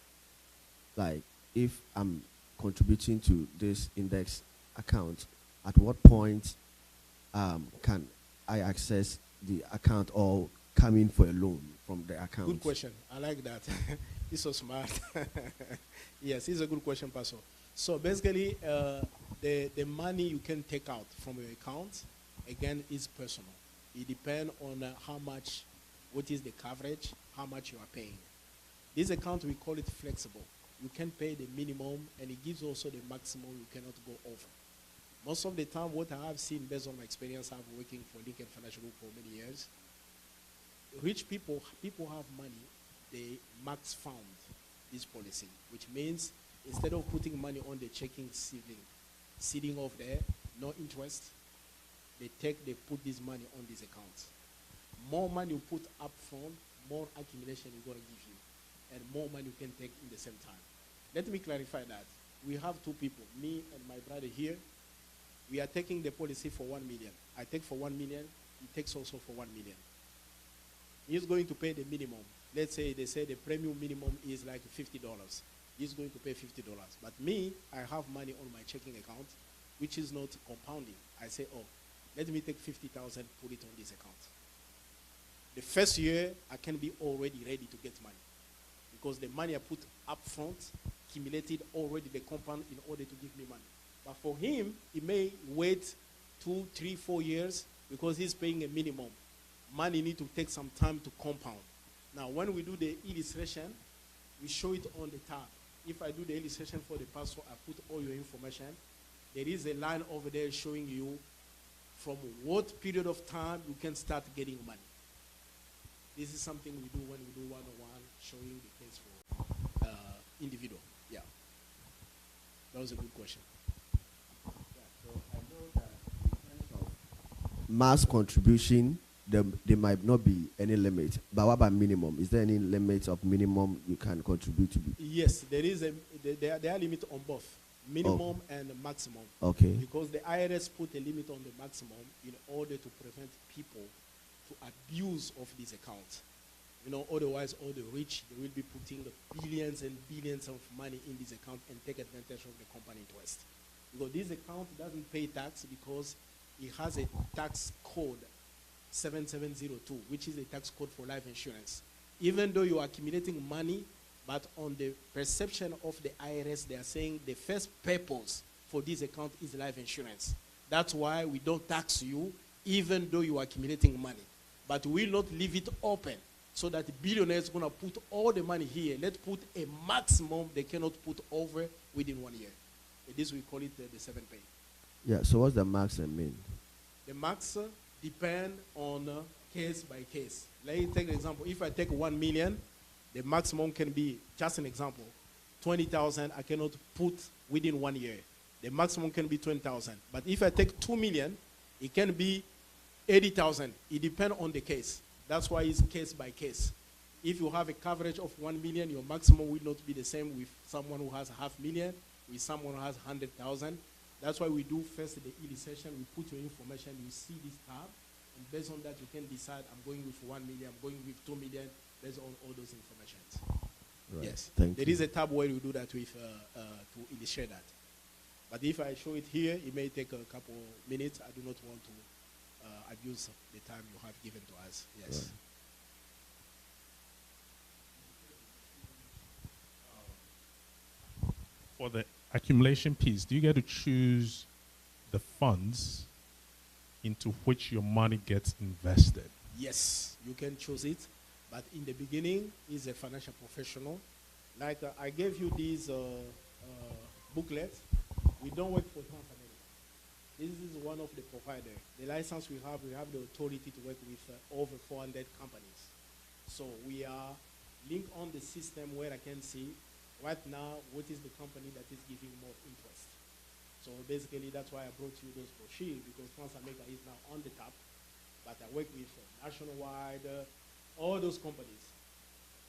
Like, if I'm contributing to this index account, at what point can I access the account or come in for a loan from the account? Good question. I like that. He's so smart. Yes, it's a good question, Pastor. So basically, the money you can take out from your account, again, is personal. It depends on how much, what is the coverage, how much you are paying. This account, we call it flexible. You can pay the minimum, and it gives also the maximum you cannot go over. Most of the time, what I have seen based on my experience, I've been working for Lincoln Financial Group for many years. Rich people have money, they max fund this policy, which means instead of putting money on the checking ceiling, sitting off there, no interest, they put this money on this account. More money you put up front, more accumulation we're going to give you, and more money you can take in the same time. Let me clarify that. We have two people, me and my brother here. We are taking the policy for 1 million. I take for 1 million, he takes also for 1 million. He's going to pay the minimum. Let's say they say the premium minimum is like $50. He's going to pay $50. But me, I have money on my checking account, which is not compounding. I say, oh, let me take 50,000, put it on this account. The first year, I can be already ready to get money, because the money I put up front accumulated already the compound in order to give me money. But for him, he may wait 2, 3, 4 years because he's paying a minimum. Money need to take some time to compound. Now, when we do the illustration, we show it on the tab. If I do the illustration for the pastor, I put all your information. There is a line over there showing you from what period of time you can start getting money. This is something we do when we do one-on-one, showing the case for individual. Yeah. That was a good question. So I know that in terms of mass contribution, there might not be any limit. But what about minimum? Is there any limit of minimum you can contribute to? Yes, there is there are limits on both minimum and maximum. Okay. Because the IRS put a limit on the maximum in order to prevent people to abuse of this account. You know, otherwise all the rich, they will be putting billions and billions of money in this account and take advantage of the company interest. Because this account doesn't pay tax because it has a tax code 7702, which is a tax code for life insurance. Even though you are accumulating money, but on the perception of the IRS, they are saying the first purpose for this account is life insurance. That's why we don't tax you, even though you are accumulating money. But we will not leave it open so that the billionaires are going to put all the money here. Let's put a maximum they cannot put over within 1 year. This we call it the 7 pay. Yeah, so what's the max and min? The max depend on case by case. Let me take an example. If I take 1 million, the maximum can be, just an example, 20,000 I cannot put within 1 year. The maximum can be 20,000. But if I take 2 million, it can be 80,000. It depends on the case. That's why it's case by case. If you have a coverage of 1 million, your maximum will not be the same with someone who has 500,000, with someone who has 100,000. That's why we do first the illustration. We put your information, you see this tab, and based on that you can decide, I'm going with 1 million, I'm going with 2 million, based on all those information. Right. Yes. Thank There you. is a tab where you do that with to illustrate that. But if I show it here, it may take a couple minutes. I do not want to abuse the time you have given to us. Yes. Right. For the accumulation piece, do you get to choose the funds into which your money gets invested? Yes, you can choose it. But in the beginning, he's a financial professional. Like I gave you these booklets. We don't work for Tanzania. This is one of the providers. The license we have the authority to work with over 400 companies. So we are linked on the system where I can see right now what is the company that is giving more interest. So basically that's why I brought you those brochures, because Transamerica is now on the top. But I work with nationwide, all those companies.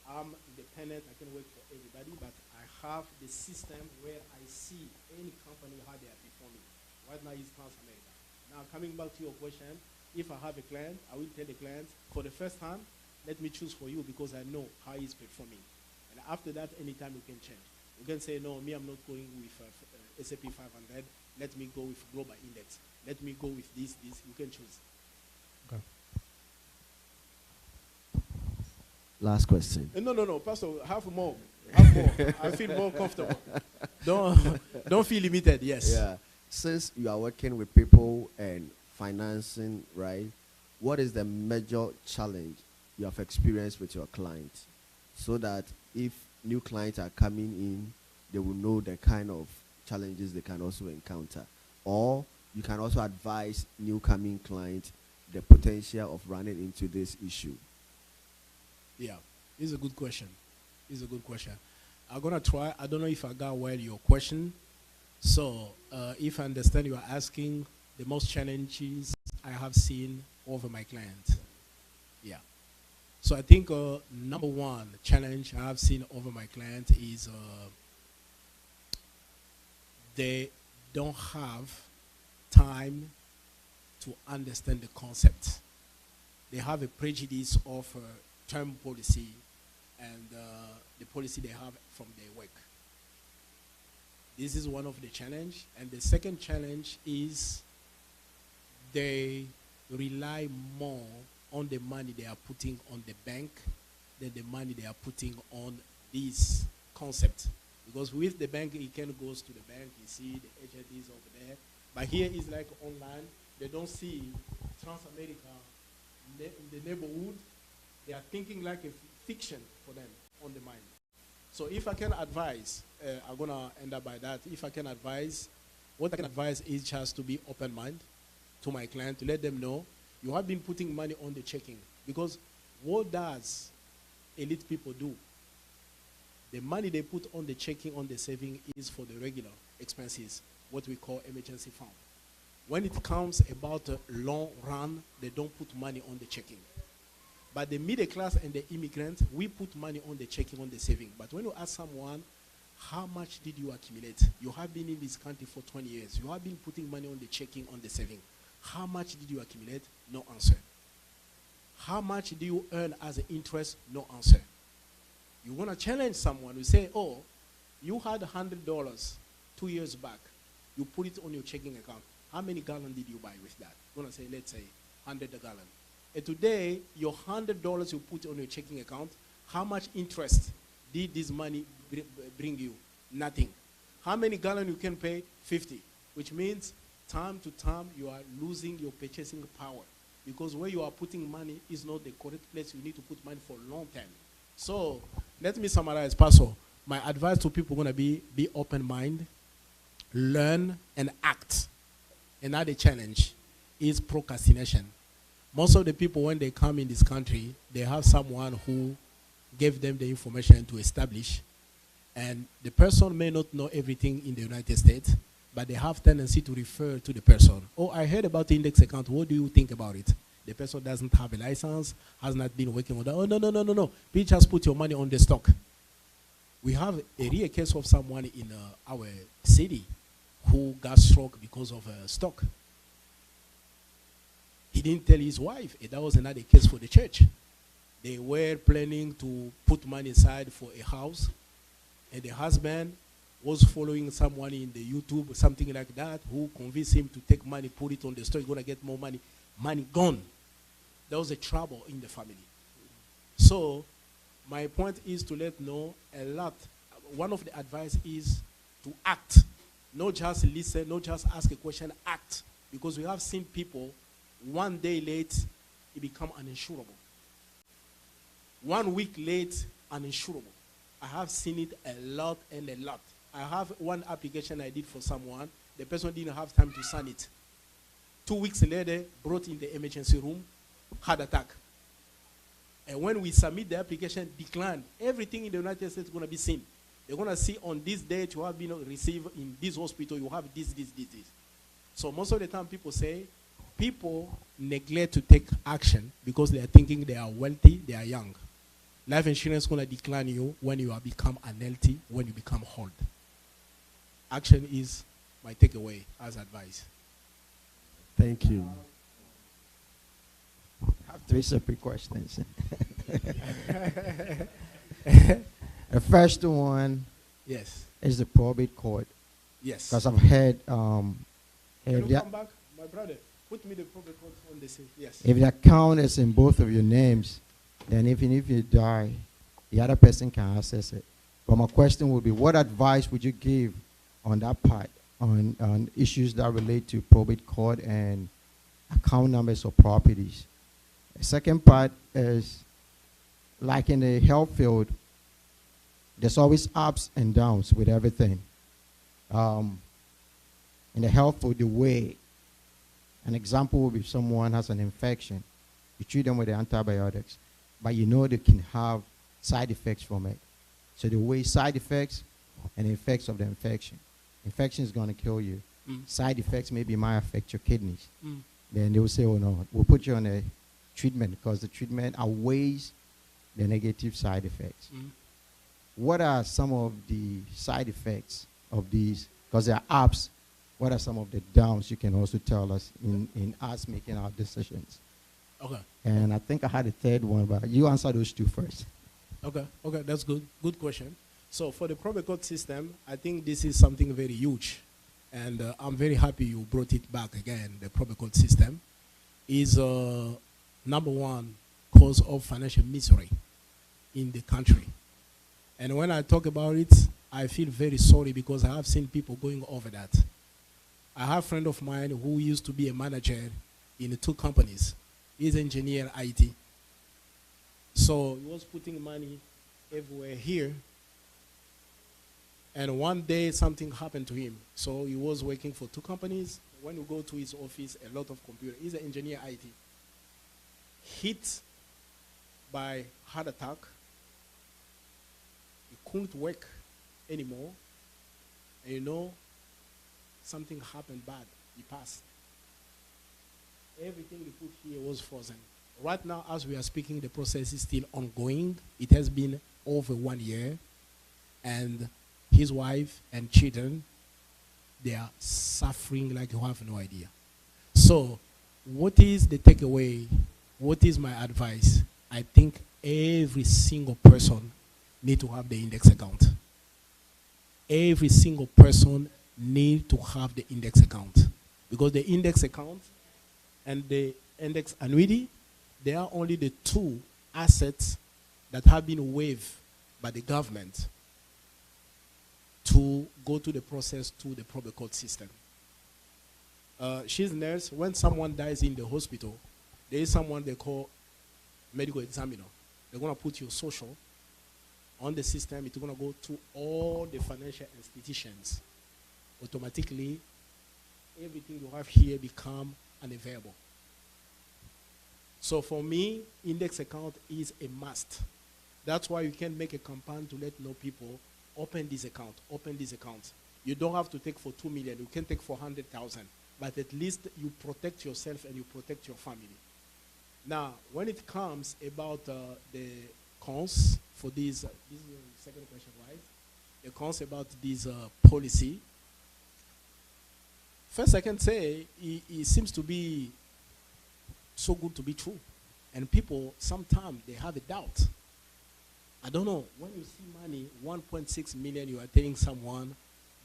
I'm independent, I can work for everybody, but I have the system where I see any company how they are performing. Right now is Trans America. Now coming back to your question, if I have a client, I will tell the client, for the first time, let me choose for you because I know how he's performing. And after that, anytime you can change. You can say, no, me, I'm not going with S&P 500. Let me go with Global Index. Let me go with this. You can choose. Okay. Last question. No, Pastor, have more. Have more. I feel more comfortable. Don't feel limited, yes. Yeah. Since you are working with people and financing, right, what is the major challenge you have experienced with your clients so that if new clients are coming in, they will know the kind of challenges they can also encounter? Or you can also advise new coming clients the potential of running into this issue. Yeah, it's a good question. I'm going to try. I don't know if I got well your question. So if I understand, you are asking the most challenges I have seen over my clients. Yeah. So I think number one challenge I have seen over my client is they don't have time to understand the concept. They have a prejudice of term policy and the policy they have from their work. This is one of the challenge. And the second challenge is they rely more on the money they are putting on the bank than the money they are putting on this concept. Because with the bank, he can goes to the bank, you see the agent is over there. But here is like online. They don't see Trans-America in the neighborhood. They are thinking like a fiction for them on the mind. So if I can advise, I'm going to end up by that. If I can advise, what I can advise is just to be open mind to my client, to let them know you have been putting money on the checking. Because what does elite people do? The money they put on the checking, on the saving, is for the regular expenses, what we call emergency fund. When it comes about a long run, they don't put money on the checking. But the middle class and the immigrant, we put money on the checking, on the saving. But when you ask someone, how much did you accumulate? You have been in this country for 20 years. You have been putting money on the checking, on the saving. How much did you accumulate? No answer. How much do you earn as an interest? No answer. You want to challenge someone. You say, oh, you had $100 2 years back. You put it on your checking account. How many gallons did you buy with that? You want to say, let's say, 100 a gallon. And today, your $100 you put on your checking account, how much interest did this money bring you? Nothing. How many gallons you can pay? 50. Which means time to time you are losing your purchasing power. Because where you are putting money is not the correct place. You need to put money for a long time. So let me summarize, Pastor. My advice to people is going to be open-minded, learn and act. Another challenge is procrastination. Most of the people, when they come in this country, they have someone who gave them the information to establish. And the person may not know everything in the United States, but they have tendency to refer to the person. Oh, I heard about the index account. What do you think about it? The person doesn't have a license, has not been working on that. Oh, no. Please just put your money on the stock. We have a real case of someone in our city who got struck because of stock. He didn't tell his wife. That was another case for the church. They were planning to put money aside for a house, and the husband was following someone in the YouTube, something like that, who convinced him to take money, put it on the store, he's going to get more money. Money gone. There was a trouble in the family. So my point is to let know a lot. One of the advice is to act. Not just listen, not just ask a question, act. Because we have seen people, one day late, it become uninsurable. 1 week late, uninsurable. I have seen it a lot and a lot. I have one application I did for someone. The person didn't have time to sign it. 2 weeks later, brought in the emergency room, heart attack. And when we submit the application, declined. Everything in the United States is going to be seen. They're going to see on this date you have been received in this hospital, you have this. So most of the time people say, people neglect to take action because they are thinking they are wealthy, they are young. Life insurance is going to decline you when you are become unhealthy, when you become old. Action is my takeaway as advice. Thank you. I have three separate questions. The first one Yes. is the probate court. Yes. Because I've heard Can if, you come back? My brother, put me the probate court on the scene. Yes. the account is in both of your names, then even if you die, the other person can access it. But my question would be, what advice would you give on that part, on issues that relate to probate court and account numbers of properties? The second part is, like in the health field, there's always ups and downs with everything. In the health field, the way, an example would be if someone has an infection, you treat them with the antibiotics, but you know they can have side effects from it. So the way side effects and effects of the infection. Infection is going to kill you. Side effects maybe might affect your kidneys. Then they will say, oh no, we'll put you on a treatment because the treatment outweighs the negative side effects. What are some of the side effects of these? Because there are ups. What are some of the downs you can also tell us in us making our decisions? Okay. And I think I had a third one, but you answer those two first. Okay, that's good. Good question. So for the probate court system, I think this is something very huge. And I'm very happy you brought it back again. The probate court system is number one cause of financial misery in the country. And when I talk about it, I feel very sorry because I have seen people going over that. I have a friend of mine who used to be a manager in 2 companies. He's an engineer IT. So he was putting money everywhere here. And one day something happened to him. So he was working for 2 companies. When you go to his office, a lot of computer. He's an engineer IT. Hit by heart attack. He couldn't work anymore. And you know, something happened bad. He passed. Everything he put here was frozen. Right now, as we are speaking, the process is still ongoing. It has been over 1 year. And his wife and children, they are suffering like you have no idea. So, what is the takeaway? What is my advice? I think every single person need to have the index account. Every single person need to have the index account. Because the index account and the index annuity, they are only the 2 assets that have been waived by the government to go to the process to the probate court system. She's a nurse. When someone dies in the hospital, there is someone they call medical examiner. They're going to put your social on the system. It's going to go to all the financial institutions. Automatically, everything you have here become unavailable. So for me, index account is a must. That's why you can make a campaign to let know people, open this account, open this account. You don't have to take for 2 million, you can take for 100,000, but at least you protect yourself and you protect your family. Now, when it comes about the cons for this is the second question, right? The cons about this policy. First, I can say it seems to be so good to be true. And people, sometimes they have a doubt. I don't know, when you see money, 1.6 million, you are telling someone,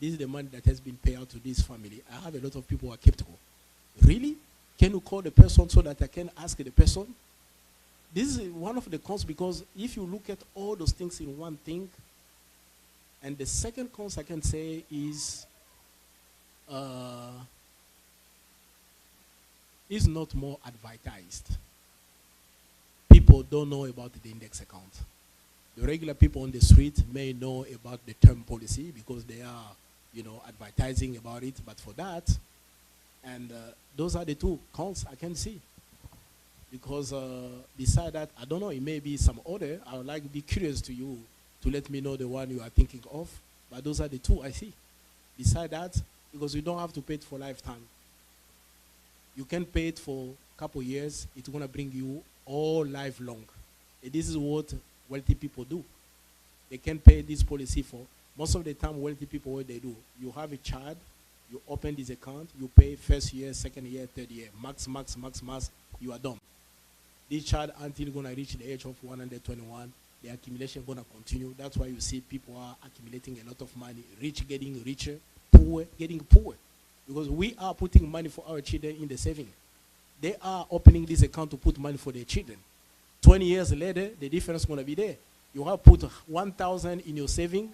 this is the money that has been paid out to this family. I have a lot of people who are skeptical. Really? Can you call the person so that I can ask the person? This is one of the cons because if you look at all those things in one thing, and the second cons I can say is not more advertised. People don't know about the index account. The regular people on the street may know about the term policy because they are, advertising about it. But for that, and those are the 2 cons I can see. Because beside that, I don't know, it may be some other. I would like to be curious to you to let me know the one you are thinking of. But those are the 2 I see. Beside that, because you don't have to pay it for lifetime. You can pay it for a couple years. It's going to bring you all life long. And this is what wealthy people do. They can pay this policy for. Most of the time, wealthy people, what they do, you have a child, you open this account, you pay first year, second year, third year, max, you are done. This child, until going to reach the age of 121, the accumulation going to continue. That's why you see people are accumulating a lot of money, rich getting richer, poor getting poor. Because we are putting money for our children in the saving. They are opening this account to put money for their children. 20 years later, the difference is going to be there. You have put 1,000 in your saving.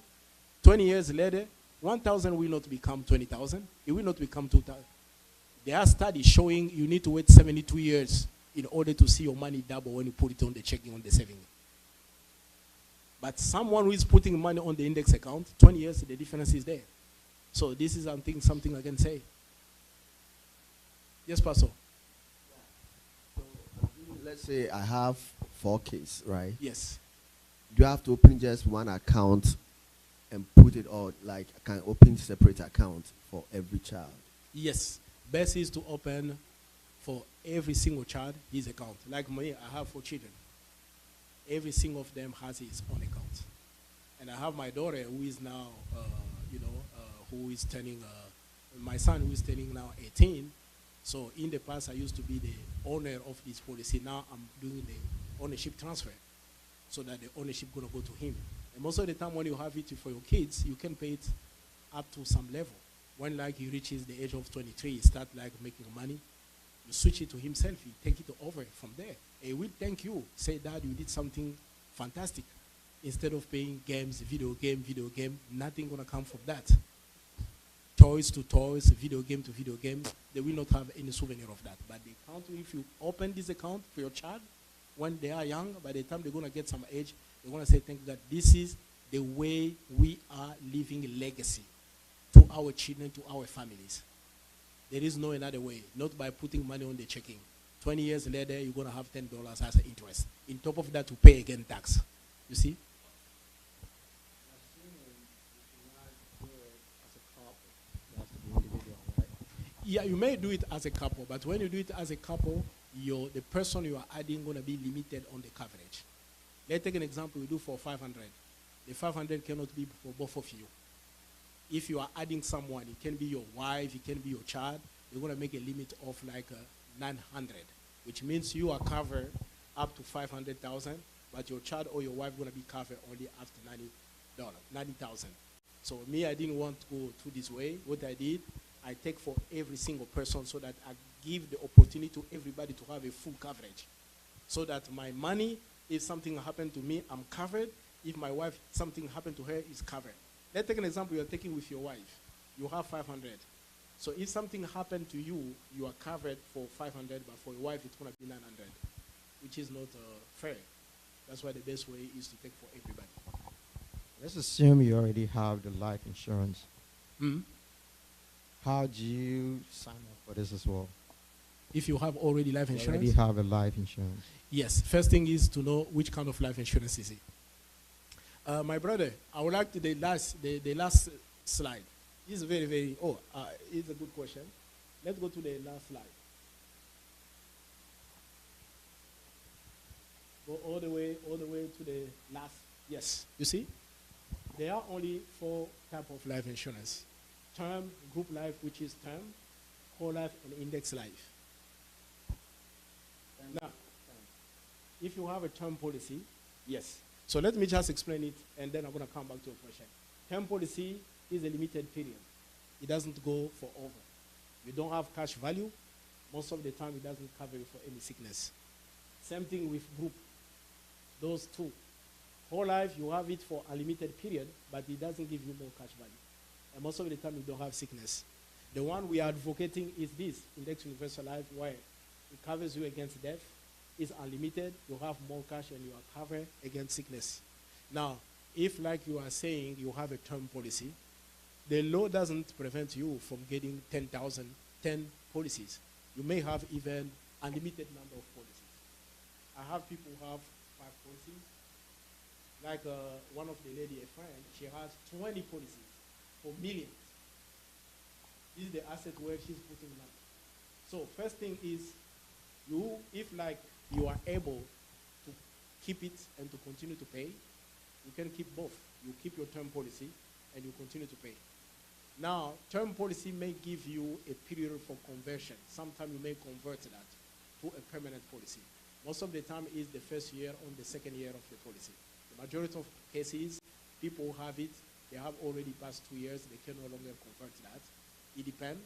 20 years later, 1,000 will not become 20,000. It will not become 2,000. There are studies showing you need to wait 72 years in order to see your money double when you put it on the checking, on the saving. But someone who is putting money on the index account, 20 years, the difference is there. So this is something I can say. Yes, Pastor. Let's say I have 4 kids, right? Yes. Do I have to open just one account and put it all, like I can open separate account for every child? Yes. Best is to open for every single child his account. Like me, I have 4 children. Every single of them has his own account. And I have my daughter who is now, who is turning, my son who is turning now 18. So in the past, I used to be the owner of this policy. Now I'm doing the ownership transfer so that the ownership going to go to him. And most of the time when you have it for your kids, you can pay it up to some level. When like he reaches the age of 23, he start like making money, you switch it to himself, he take it over from there. He will thank you, say, Dad, you did something fantastic. Instead of paying games, video game, nothing gonna come from that. Toys to toys, video game to video game, they will not have any souvenir of that. But the account, if you open this account for your child, when they are young, by the time they're gonna get some age, they're gonna say, thank God, this is the way we are leaving a legacy to our children, to our families. There is no another way, not by putting money on the checking. 20 years later, you're gonna have $10 as an interest. In top of that, to pay again tax. You see? Yeah, you may do it as a couple, but when you do it as a couple, the person you are adding going to be limited on the coverage. Let's take an example. We do for 500. The 500 cannot be for both of you. If you are adding someone, it can be your wife, it can be your child, you're going to make a limit of like 900, which means you are covered up to 500,000, but your child or your wife going to be covered only after $90,000. So me, I didn't want to go through this way. What I did, I take for every single person so that I give the opportunity to everybody to have a full coverage. So that my money, if something happened to me, I'm covered. If my wife, something happened to her, is covered. Let's take an example you're taking with your wife. You have 500. So if something happened to you, you are covered for 500, but for your wife, it's going to be 900, which is not fair. That's why the best way is to take for everybody. Let's assume you already have the life insurance. Mm-hmm. How do you sign up for this as well? If you have already life insurance? You already have a life insurance. Yes. First thing is to know which kind of life insurance is it. My brother, I would like to the last slide. This is it's a good question. Let's go to the last slide. Go all the way to the last. Yes. You see? There are only 4 types of life insurance. Term, group life, which is term, whole life, and index life. Now, if you have a term policy, yes. So let me just explain it, and then I'm going to come back to your question. Term policy is a limited period. It doesn't go forever. You don't have cash value. Most of the time, it doesn't cover you for any sickness. Same thing with group. Those 2. Whole life, you have it for a limited period, but it doesn't give you more cash value. And most of the time, you don't have sickness. The one we are advocating is this, Index Universal Life, where it covers you against death. It's unlimited. You have more cash and you are covered against sickness. Now, if, like you are saying, you have a term policy, the law doesn't prevent you from getting 10 policies. You may have even unlimited number of policies. I have people who have 5 policies. Like one of the lady, a friend, she has 20 policies for millions. This is the asset where she's putting money. So first thing is, if like you are able to keep it and to continue to pay. You can keep both. You keep your term policy and you continue to pay. Now, term policy may give you a period for conversion. Sometimes you may convert that to a permanent policy. Most of the time is the first year or the second year of the policy. The majority of cases, people have it, they have already passed 2 years, they can no longer convert that. It depends.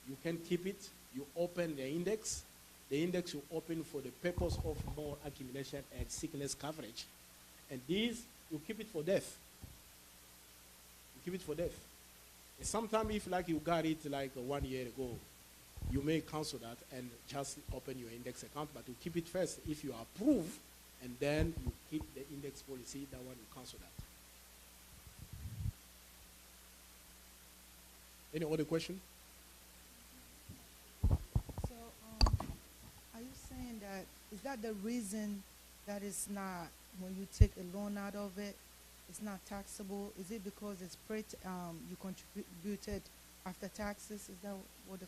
You can keep it, you open the index you open for the purpose of more accumulation and sickness coverage. And these, you keep it for death. You keep it for death. Sometimes if like you got it like 1 year ago, you may cancel that and just open your index account, but you keep it first if you approve, and then you keep the index policy, that one you cancel that. Any other question? So, are you saying that, is that the reason that it's not, when you take a loan out of it, it's not taxable? Is it because it's you contributed after taxes? Is that what the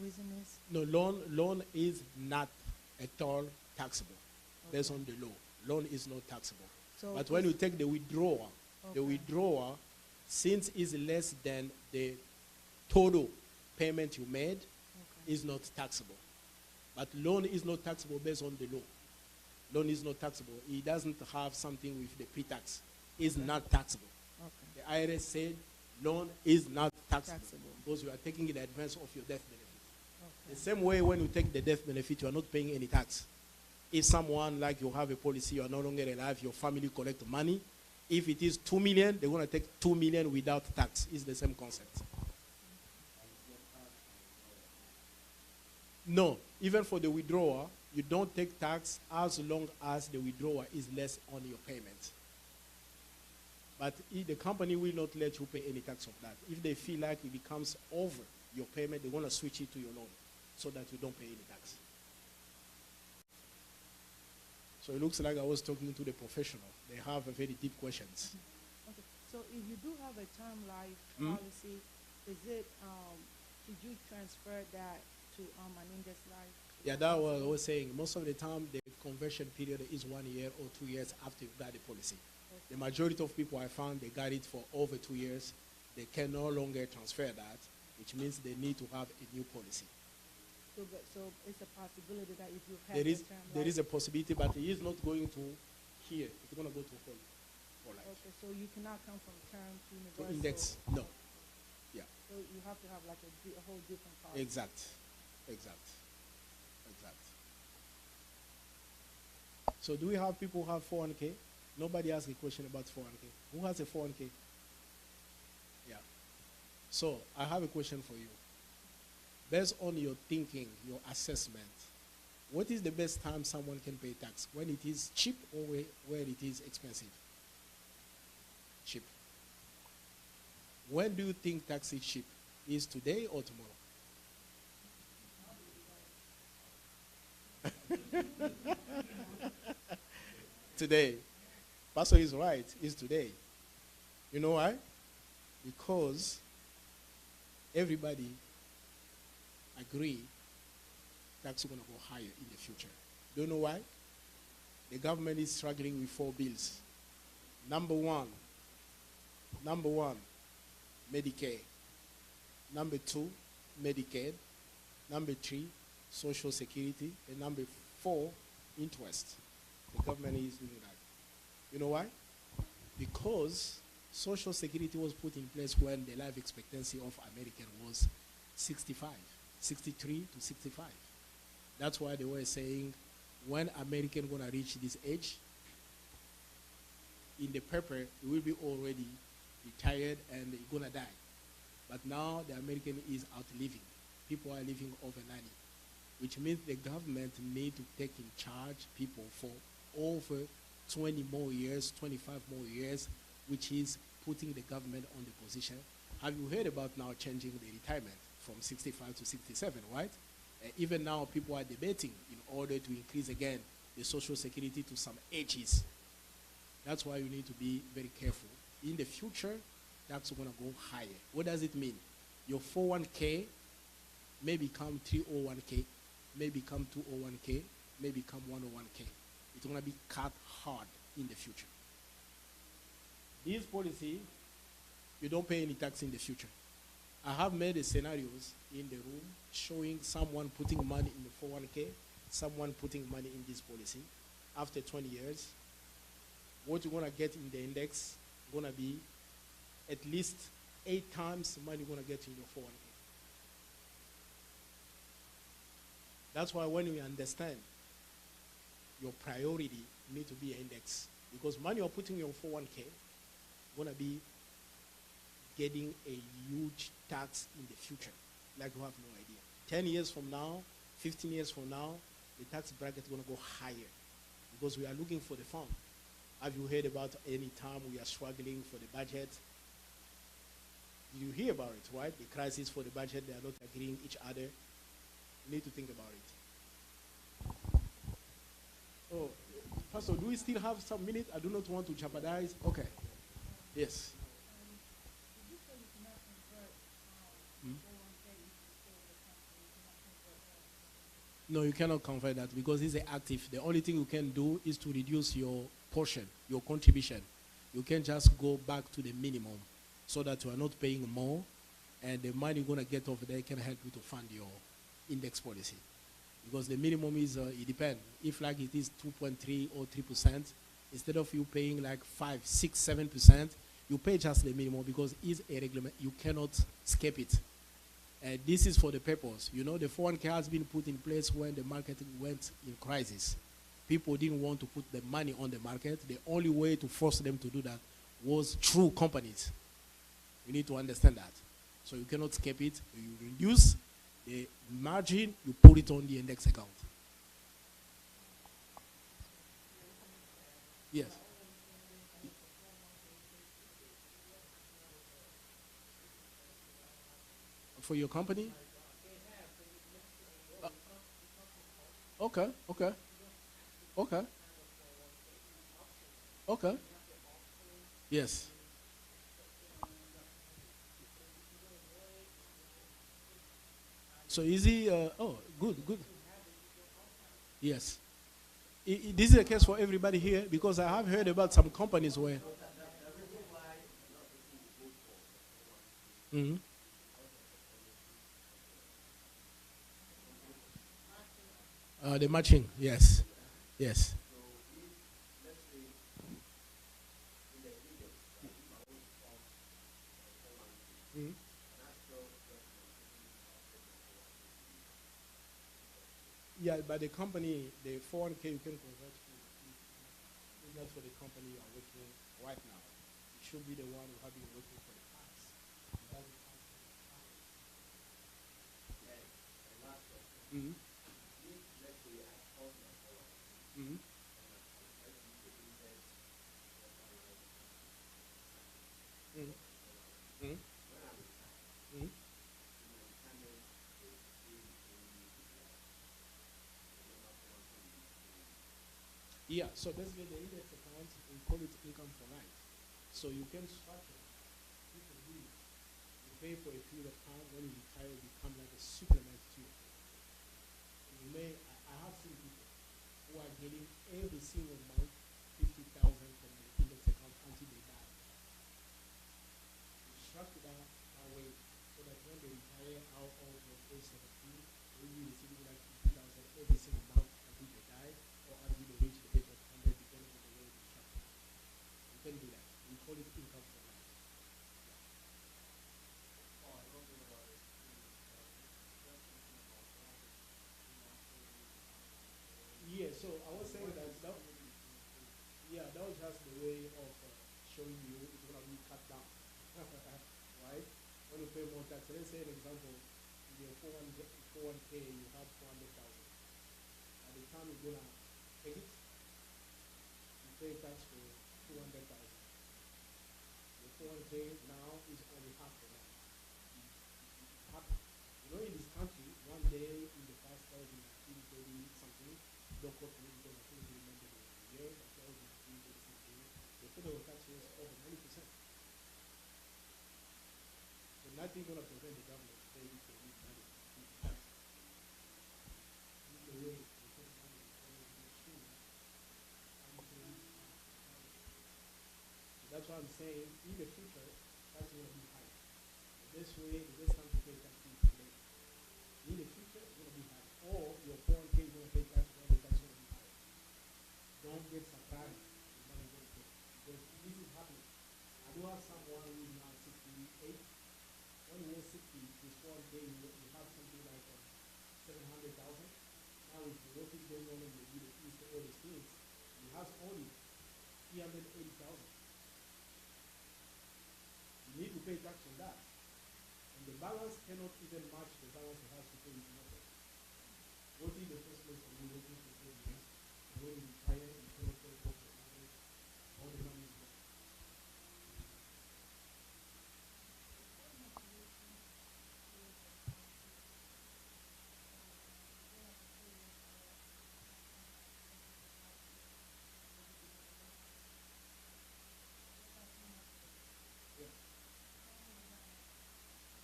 reason is? No, loan is not at all taxable, based on the law. Loan is not taxable. So but when you take the withdrawal, the withdrawal, since it's less than the total payment you made, is not taxable. But loan is not taxable based on the law. Loan is not taxable. It doesn't have something with the pre-tax. It's not taxable. The IRS said loan is not taxable because you are taking the advance of your death benefit. The same way when you take the death benefit, you are not paying any tax. If someone, like you have a policy, you are no longer alive, your family collect money. If it is 2 million, they're going to take 2 million without tax. It's the same concept. No, even for the withdrawal, you don't take tax as long as the withdrawal is less on your payment. But the company will not let you pay any tax of that. If they feel like it becomes over your payment, they're going to switch it to your loan so that you don't pay any tax. So it looks like I was talking to the professional. They have very deep questions. Okay. So if you do have a term life policy, is it, did you transfer that to an index life? Yeah, that's what I was saying. Most of the time, the conversion period is 1 year or 2 years after you got the policy. The majority of people I found, they got it for over 2 years. They can no longer transfer that, which means they need to have a new policy. So it's a possibility that if you have there is a possibility, but it is not going to here. It's going to go to whole life. Okay, so you cannot come from term to universal. To index, no. Yeah. So you have to have like a whole different policy. Exact. So do we have people who have 401k? Nobody asked a question about 401k. Who has a 401k? Yeah. So I have a question for you. Based on your thinking, your assessment, what is the best time someone can pay tax? When it is cheap or where it is expensive? Cheap. When do you think tax is cheap? Is today or tomorrow? Today. Pastor is right. It's today. You know why? Because everybody agree tax is going to go higher in the future. Do you know why? The government is struggling with 4 bills. Number one, Medicare. Number 2, Medicaid. Number 3, Social Security. And number 4, interest. The government is doing that. You know why? Because Social Security was put in place when the life expectancy of American was 63 to 65. That's why they were saying when American gonna reach this age, in the paper, it will be already retired and they're gonna die. But now the American is outliving. People are living over 90, which means the government need to take in charge people for over 20 more years, 25 more years, which is putting the government on the position. Have you heard about now changing the retirement from 65 to 67, right? Even now, people are debating in order to increase again the Social Security to some ages. That's why you need to be very careful. In the future, tax is going to go higher. What does it mean? Your 401k may become 301k, may become 201k, may become 101k. it's going to be cut hard in the future. This policy, you don't pay any tax in the future. I have made scenarios in the room showing someone putting money in the 401k, someone putting money in this policy. After 20 years, what you're going to get in the index going to be at least 8 times the money you're going to get in your 401k. That's why when we understand your priority need to be an index, because money you're putting in your 401k going to be getting a huge tax in the future, like you have no idea. 10 years from now, 15 years from now, the tax bracket is going to go higher because we are looking for the fund. Have you heard about any time we are struggling for the budget? Did you hear about it, right? The crisis for the budget, they are not agreeing each other. You need to think about it. Oh, Pastor, do we still have some minutes? I do not want to jeopardize. Okay. Yes. No, you cannot convert that because it's active. The only thing you can do is to reduce your portion, your contribution. You can just go back to the minimum so that you are not paying more, and the money you're going to get over there can help you to fund your index policy. Because the minimum is, it depends. If like it is 2.3 or 3%, instead of you paying like 5, 6, 7%, you pay just the minimum because it's a regulatement. You cannot skip it. This is for the purpose. You know, the 401k has been put in place when the market went in crisis. People didn't want to put the money on the market. The only way to force them to do that was through companies. You need to understand that. So you cannot skip it. You reduce the margin, you put it on the index account. Yes. For your company? Okay, okay. Okay. Okay. Yes. So is he, oh, good, good. Yes. This is a case for everybody here because I have heard about some companies where. Mm-hmm. The matching, yes. Yes. Mm-hmm. Yeah, but the company, the 401k you can convert to, is not for the company you are working right now. It should be the one who have been working for the past. Mm-hmm. Mm-hmm. Mm-hmm. Mm-hmm. Yeah, so basically the index account, we call it income for life. So you can structure it. You can do it. You pay for a period of time. When you retire, it become like a supplement to you. You may, I have seen people who are getting every single month 50,000 from the index account until they die. You structure that way so that when they retire out of the age 17, they will be receiving like 50,000 every single month until they die or until they reach the age of 100, depending on the way you structure it. You can do that. We call it income for life. Yeah, so I was saying that, yeah, that was just the way of showing you it's going to be cut down, right? When you pay more tax, let's say an example, in your 401k, you have 400,000. By the time you're going to take it, you pay tax for 200,000. Your 401k now is only half of that. Half. You know, in this country, one day in the past, that was in 1930 something, don't quote me because I can't remember the year, but that was in 1930 something, the federal tax was over 90%. So nothing going to prevent the government to pay if they need money. This is the way the federal government is going to make sure That's why I'm saying in the future, that's going to be high. This way, the next time to pay tax is today. In the future, it's going to be high. Or your 401k is going to pay tax when the tax is going to be high. Don't get surprised when money going to pay. Because this is happening. I do have someone who is now 68. When he was 60, his 401k, he had something like 700,000. Now with what is going on in the Middle East and all these things, he has only 380,000. You need to pay tax on that. And the balance cannot even match the balance he has to pay his mother. What is the first place of you working for 4 years? And when you retire, you cannot pay for the money. All the money is gone.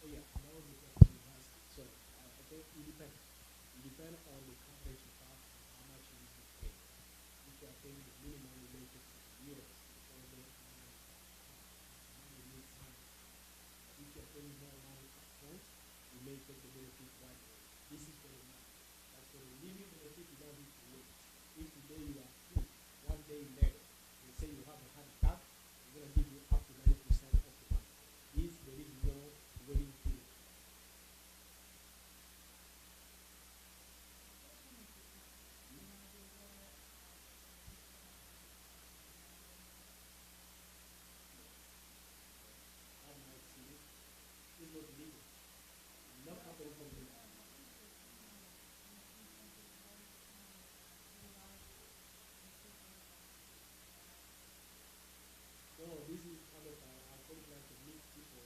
Oh yeah, that was the question you asked. So I think it depends. It depends on the coverage you have and how much you need to pay. If you are paying the minimum related to the years, before the money needs time. But if you are paying more money up front, you may take the benefit right away. This is for the money. But for the living benefit, you don't need to wait. If today you are free, 1 day later, they say you have a heart attack, they're going to give you up to 90% of the money. This, there is no waiting period. That might see it. It's not legal. Not happening from the No, this is kind of I think like a mix people.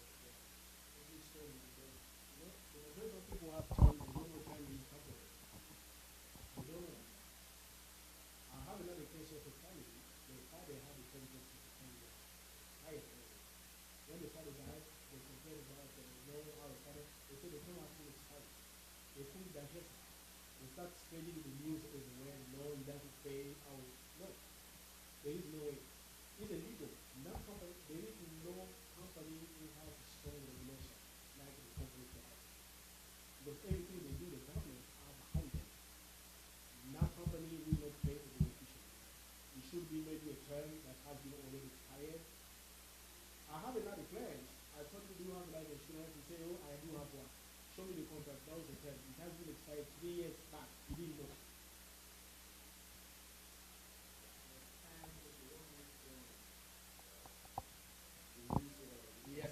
Every story is there. You know, the majority of people have time. They don't know time is happening. They don't know. I have another case of a family. The father had a tendency to come higher. When the father died, they complained about no our father. They said they don't have to expired. They couldn't digest it. They start spreading the news everywhere. No, he doesn't pay our no. There is no way. It's illegal. Not company, there is no company who has a strong regulation like the company has. Because everything they do, the government are behind them. Not company will not pay the beneficiary. It should be maybe a term that has been already expired. I have another client. I told him, do you have life insurance? He said, oh, I do have one. Show me the contract. That was the term. It has been expired 3 years back. He didn't know. Yes.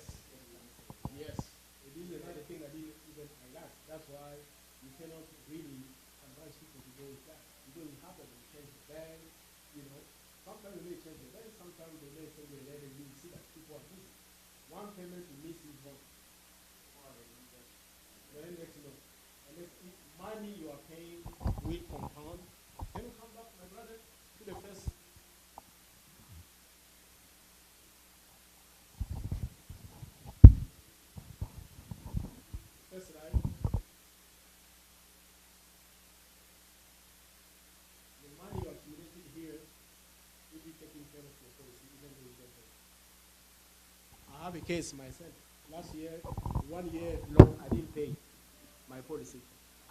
Yes. It is another thing I didn't even highlight. That's why you cannot really advise people to go with that. Because it happens, you change the bank, you know. Sometimes they may change the bank, sometimes they may send you a letter, you see that people are busy. One payment you miss is wrong. Then next you know. And if money you are paying will compound, can you come back, my brother, to the first line? The money you accumulated here will be taking care of your policy, even though you don't pay. I have a case myself. Last year, 1 year long, I didn't pay my policy.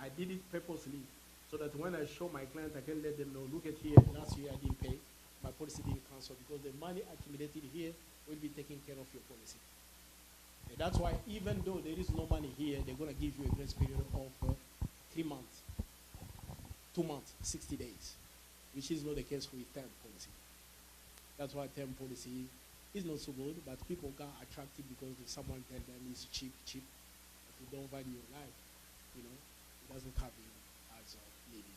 I did it purposely so that when I show my client, I can let them know, look at here, last year I didn't pay, my policy didn't cancel because the money accumulated here will be taking care of your policy. And that's why even though there is no money here, they're going to give you a grace period of 3 months, 2 months, 60 days, which is not the case with term policy. That's why term policy is not so good, but people got attracted because someone tell them it's cheap. If you don't value your life, you know, it doesn't cover you as needed.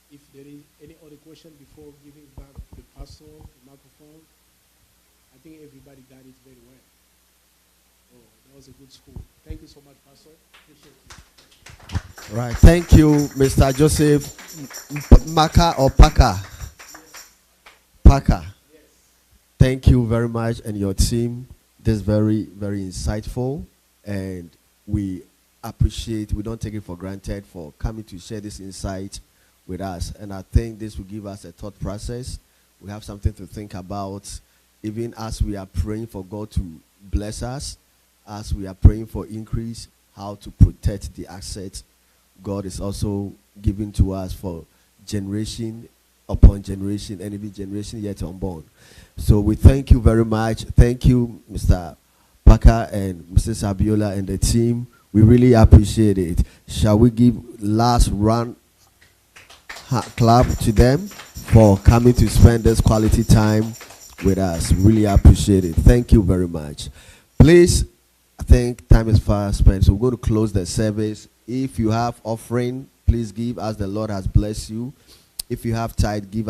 If there is any other question before giving back the pastor the microphone, I think everybody got it very well. Oh, that was a good school. Thank you so much, Pastor. Appreciate you. Right. Thank you, Mr. Joseph Maka or Paka. Parker. Yes. Thank you very much and your team. This is very, very insightful, and we appreciate, we don't take it for granted for coming to share this insight with us. And I think this will give us a thought process We have something to think about, even as we are praying for God to bless us, as we are praying for increase, how to protect the assets God is also giving to us for generation upon generation and even generation yet unborn. So we thank you very much. Thank you, Mr. Parker and Mrs. Abiola and the team. We really appreciate it. Shall we give last round clap to them for coming to spend this quality time with us? Really appreciate it. Thank you very much. Please, I think time is fast spent, so we're going to close the service. If you have offering, please give as the Lord has blessed you. If you have tithe, give